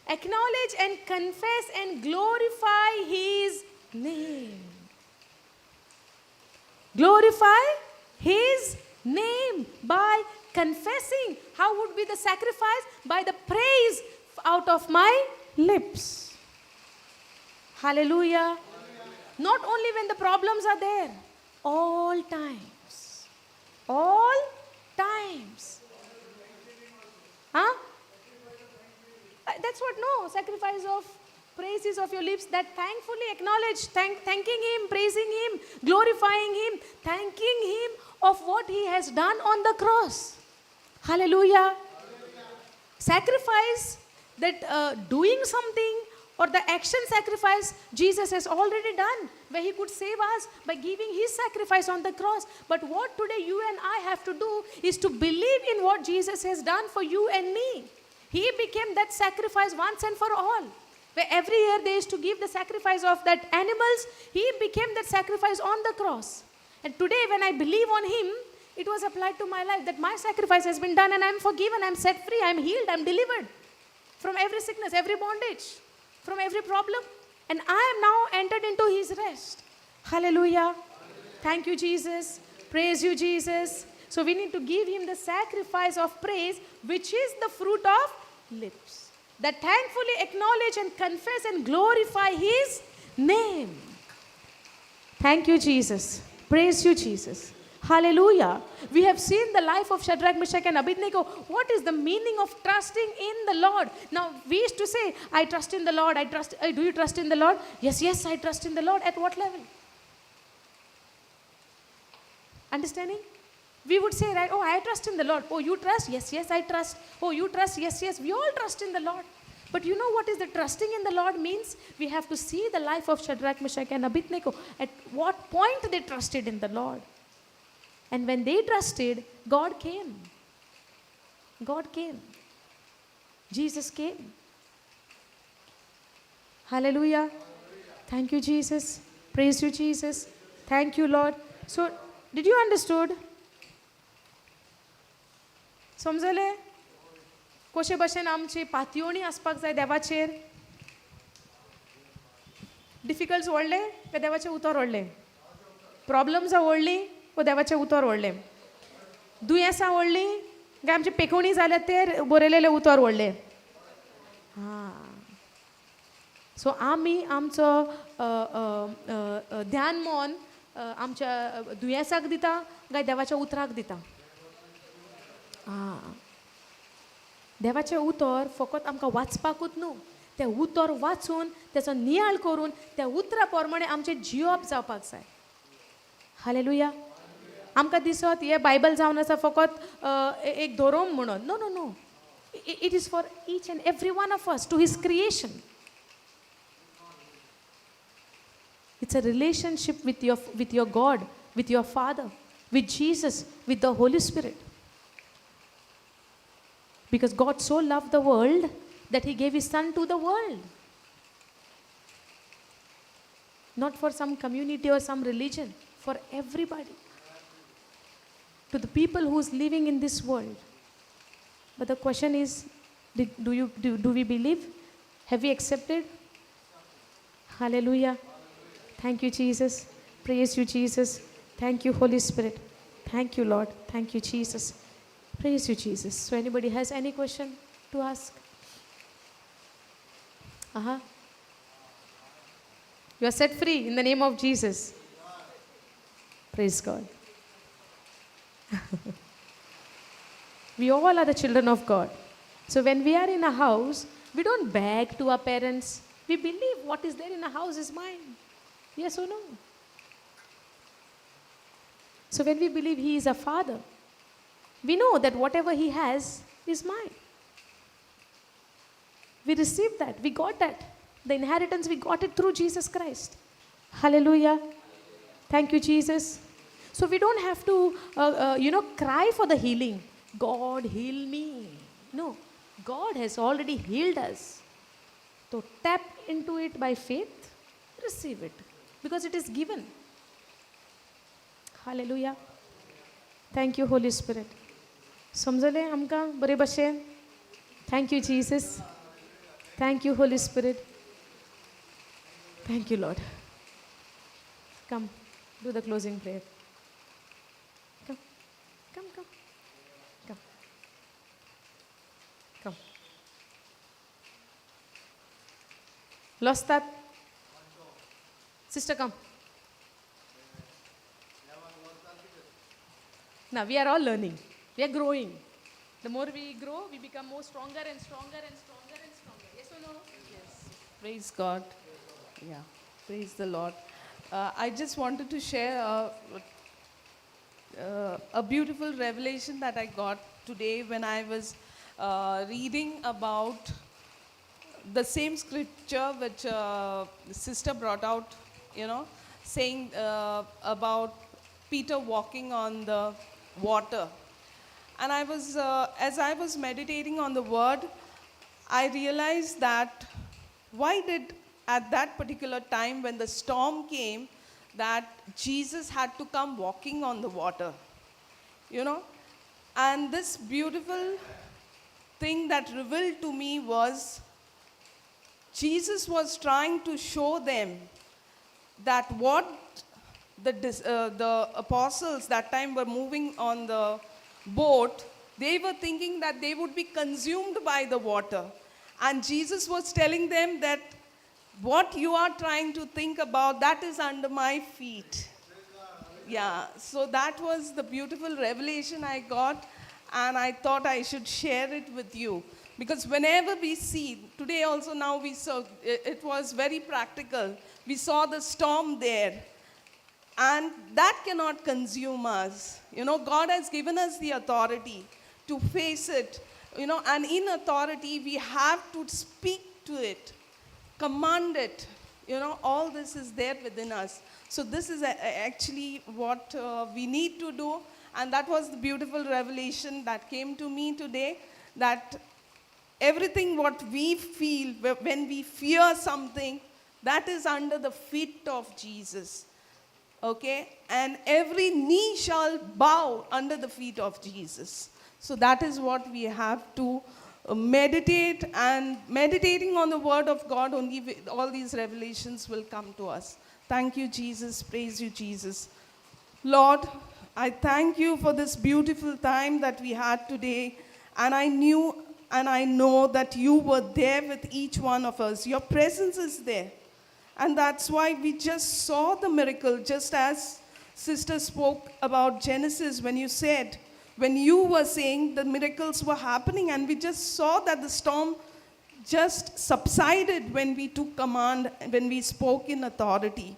acknowledge and confess and glorify his name. Glorify his name by confessing. How would be the sacrifice? By the praise out of my lips. Hallelujah. Not only when the problems are there, all times. All times. Huh? That's what, no, sacrifice of praises of your lips that thankfully acknowledge, thanking him, praising him, glorifying him, thanking him of what he has done on the cross. Hallelujah. Sacrifice that doing something or the action sacrifice Jesus has already done, where he could save us by giving his sacrifice on the cross. But what today you and I have to do is to believe in what Jesus has done for you and me. He became that sacrifice once and for all. Where every year they used to give the sacrifice of that animals, he became that sacrifice on the cross. And today when I believe on him, it was applied to my life, that my sacrifice has been done and I'm forgiven, I'm set free, I'm healed, I'm delivered from every sickness, every bondage, from every problem. And I am now entered into his rest. Hallelujah. Thank you, Jesus. Praise you, Jesus. So we need to give him the sacrifice of praise, which is the fruit of lips, that thankfully acknowledge and confess and glorify his name. Thank you, Jesus. Praise you, Jesus. Hallelujah. We have seen the life of Shadrach, Meshach and Abednego. What is the meaning of trusting in the Lord? Now, we used to say, I trust in the Lord. Do you trust in the Lord? Yes, I trust in the Lord. At what level? Understanding? We would say, right, oh, I trust in the Lord. Oh, you trust? Yes, I trust. Oh, you trust? Yes. We all trust in the Lord. But you know what is the trusting in the Lord means? We have to see the life of Shadrach, Meshach and Abednego. At what point they trusted in the Lord. And when they trusted, God came. God came. Jesus came. Hallelujah. Thank you, Jesus. Praise you, Jesus. Thank you, Lord. So, did you understood? समजले? कशे भशेन आमची पातयोणी आसपाक जाय देवाचेर? डिफिकल्ट्स व्हडले काय देवाचे उतर व्हडले? प्रॉब्लेम्स व्हडली व देवाचे उतर व्हडले? दुयेंसां व्हडली काय आमची पेकोवणी जाल्या तेर बरयलेले उतर व्हडले? सो आमी आमचो ध्यान मन आमच्या दुयेंसाक दिता काय देवाच्या उतराक दिता? देवाचें उतर फकत आमकां वाचपाकूच न्हू, तें उतर वाचून तेचो नियाळ करून त्या उतरा प्रमाणे आमचें जियोप जावपाक जाय. हालेलुया. आमकां दिसत हे बायबल जावन आसा फकत एक धोरोम म्हणून. No. It is for each and every one of us, to his creation. It's a relationship with your God, with your father, with Jesus, with the Holy Spirit. Because God so loved the world that he gave his son to the world. Not for some community or some religion, for everybody. To the people who is living in this world. But the question is, do we believe? Have we accepted? Hallelujah. Thank you, Jesus. Praise you, Jesus. Thank you, Holy Spirit. Thank you, Lord. Thank you, Jesus. Praise you, Jesus. So anybody has any question to ask? You are set free in the name of Jesus. Praise God. We all are the children of God. So when we are in a house, we don't beg to our parents. We believe what is there in a house is mine. Yes or no? So when we believe he is a father, we know that whatever he has is mine. We received that. We got that. The inheritance, we got it through Jesus Christ. Hallelujah. Thank you, Jesus. So we don't have to, cry for the healing. God, heal me. No. God has already healed us. So tap into it by faith. Receive it. Because it is given. Hallelujah. Thank you, Holy Spirit. समजले आमकां बरे भशेन? Thank you, Jesus. Thank you, Holy Spirit. Thank you, Lord. Come, do the closing prayer. Come. Lost that? Sister, come. Now, we are all learning. We are growing. The more we grow, we become more stronger and stronger and stronger and stronger. Yes or no? Yes. Praise God. Yeah. Praise the Lord. I just wanted to share a beautiful revelation that I got today when I was reading about the same scripture which the sister brought out, saying about Peter walking on the water. And as I was meditating on the word, I realized that why did at that particular time when the storm came, that Jesus had to come walking on the water, And this beautiful thing that revealed to me was Jesus was trying to show them that what the apostles that time were moving on the boat, they were thinking that they would be consumed by the water. And Jesus was telling them that what you are trying to think about, that is under my feet. Yeah, so that was the beautiful revelation I got, and I thought I should share it with you. Because whenever we see, today also now we saw, it was very practical. We saw the storm there, and that cannot consume us. God has given us the authority to face it, and in authority we have to speak to it, command it. All this is there within us. So this is actually what we need to do. And that was the beautiful revelation that came to me today, that everything what we feel when we fear something, that is under the feet of Jesus. Okay? And every knee shall bow under the feet of Jesus. So that is what we have to meditate, and meditating on the word of God, only all these revelations will come to us. Thank you, Jesus. Praise you, Jesus. Lord, I thank you for this beautiful time that we had today. And I knew and I know that you were there with each one of us. Your presence is there. And that's why we just saw the miracle, just as Sister spoke about Genesis when you were saying the miracles were happening, and we just saw that the storm just subsided when we took command, when we spoke in authority.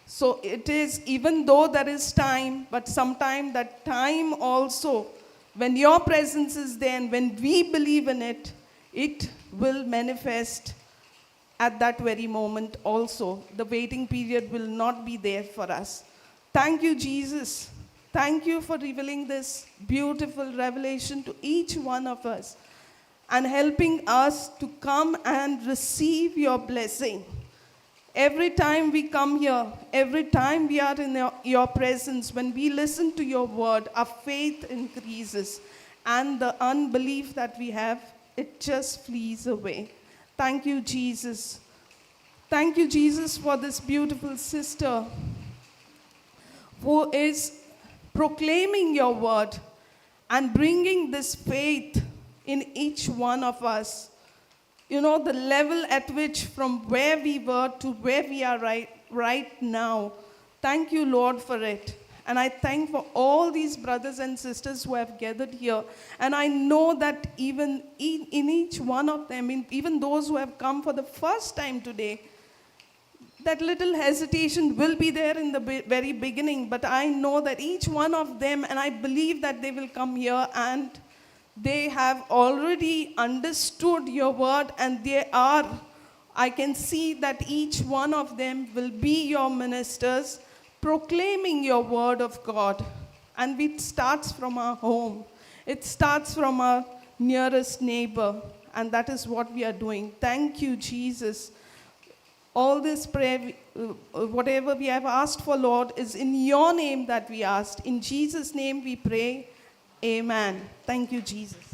So it is, even though there is time, but sometime that time also, when your presence is there and when we believe in it, it will manifest at that very moment also. The waiting period will not be there for us. Thank you, Jesus. Thank you for revealing this beautiful revelation to each one of us and helping us to come and receive your blessing. Every time we come here, every time we are in your presence, when we listen to your word, our faith increases, and the unbelief that we have, it just flees away. Thank you, Jesus. Thank you, Jesus, for this beautiful sister who is proclaiming your word and bringing this faith in each one of us. The level at which from where we were to where we are right now. Thank you, Lord, for it. And I thank for all these brothers and sisters who have gathered here. And I know that even in each one of them, even those who have come for the first time today, that little hesitation will be there in the very beginning, but I know that each one of them, and I believe that they will come here and they have already understood your word, and I can see that each one of them will be your ministers proclaiming your word of God. And it starts from our home. It starts from our nearest neighbor, and that is what we are doing. Thank you, Jesus. All this prayer, whatever we have asked for, Lord, is in your name that we asked. In Jesus' name we pray. Amen. Thank you, Jesus.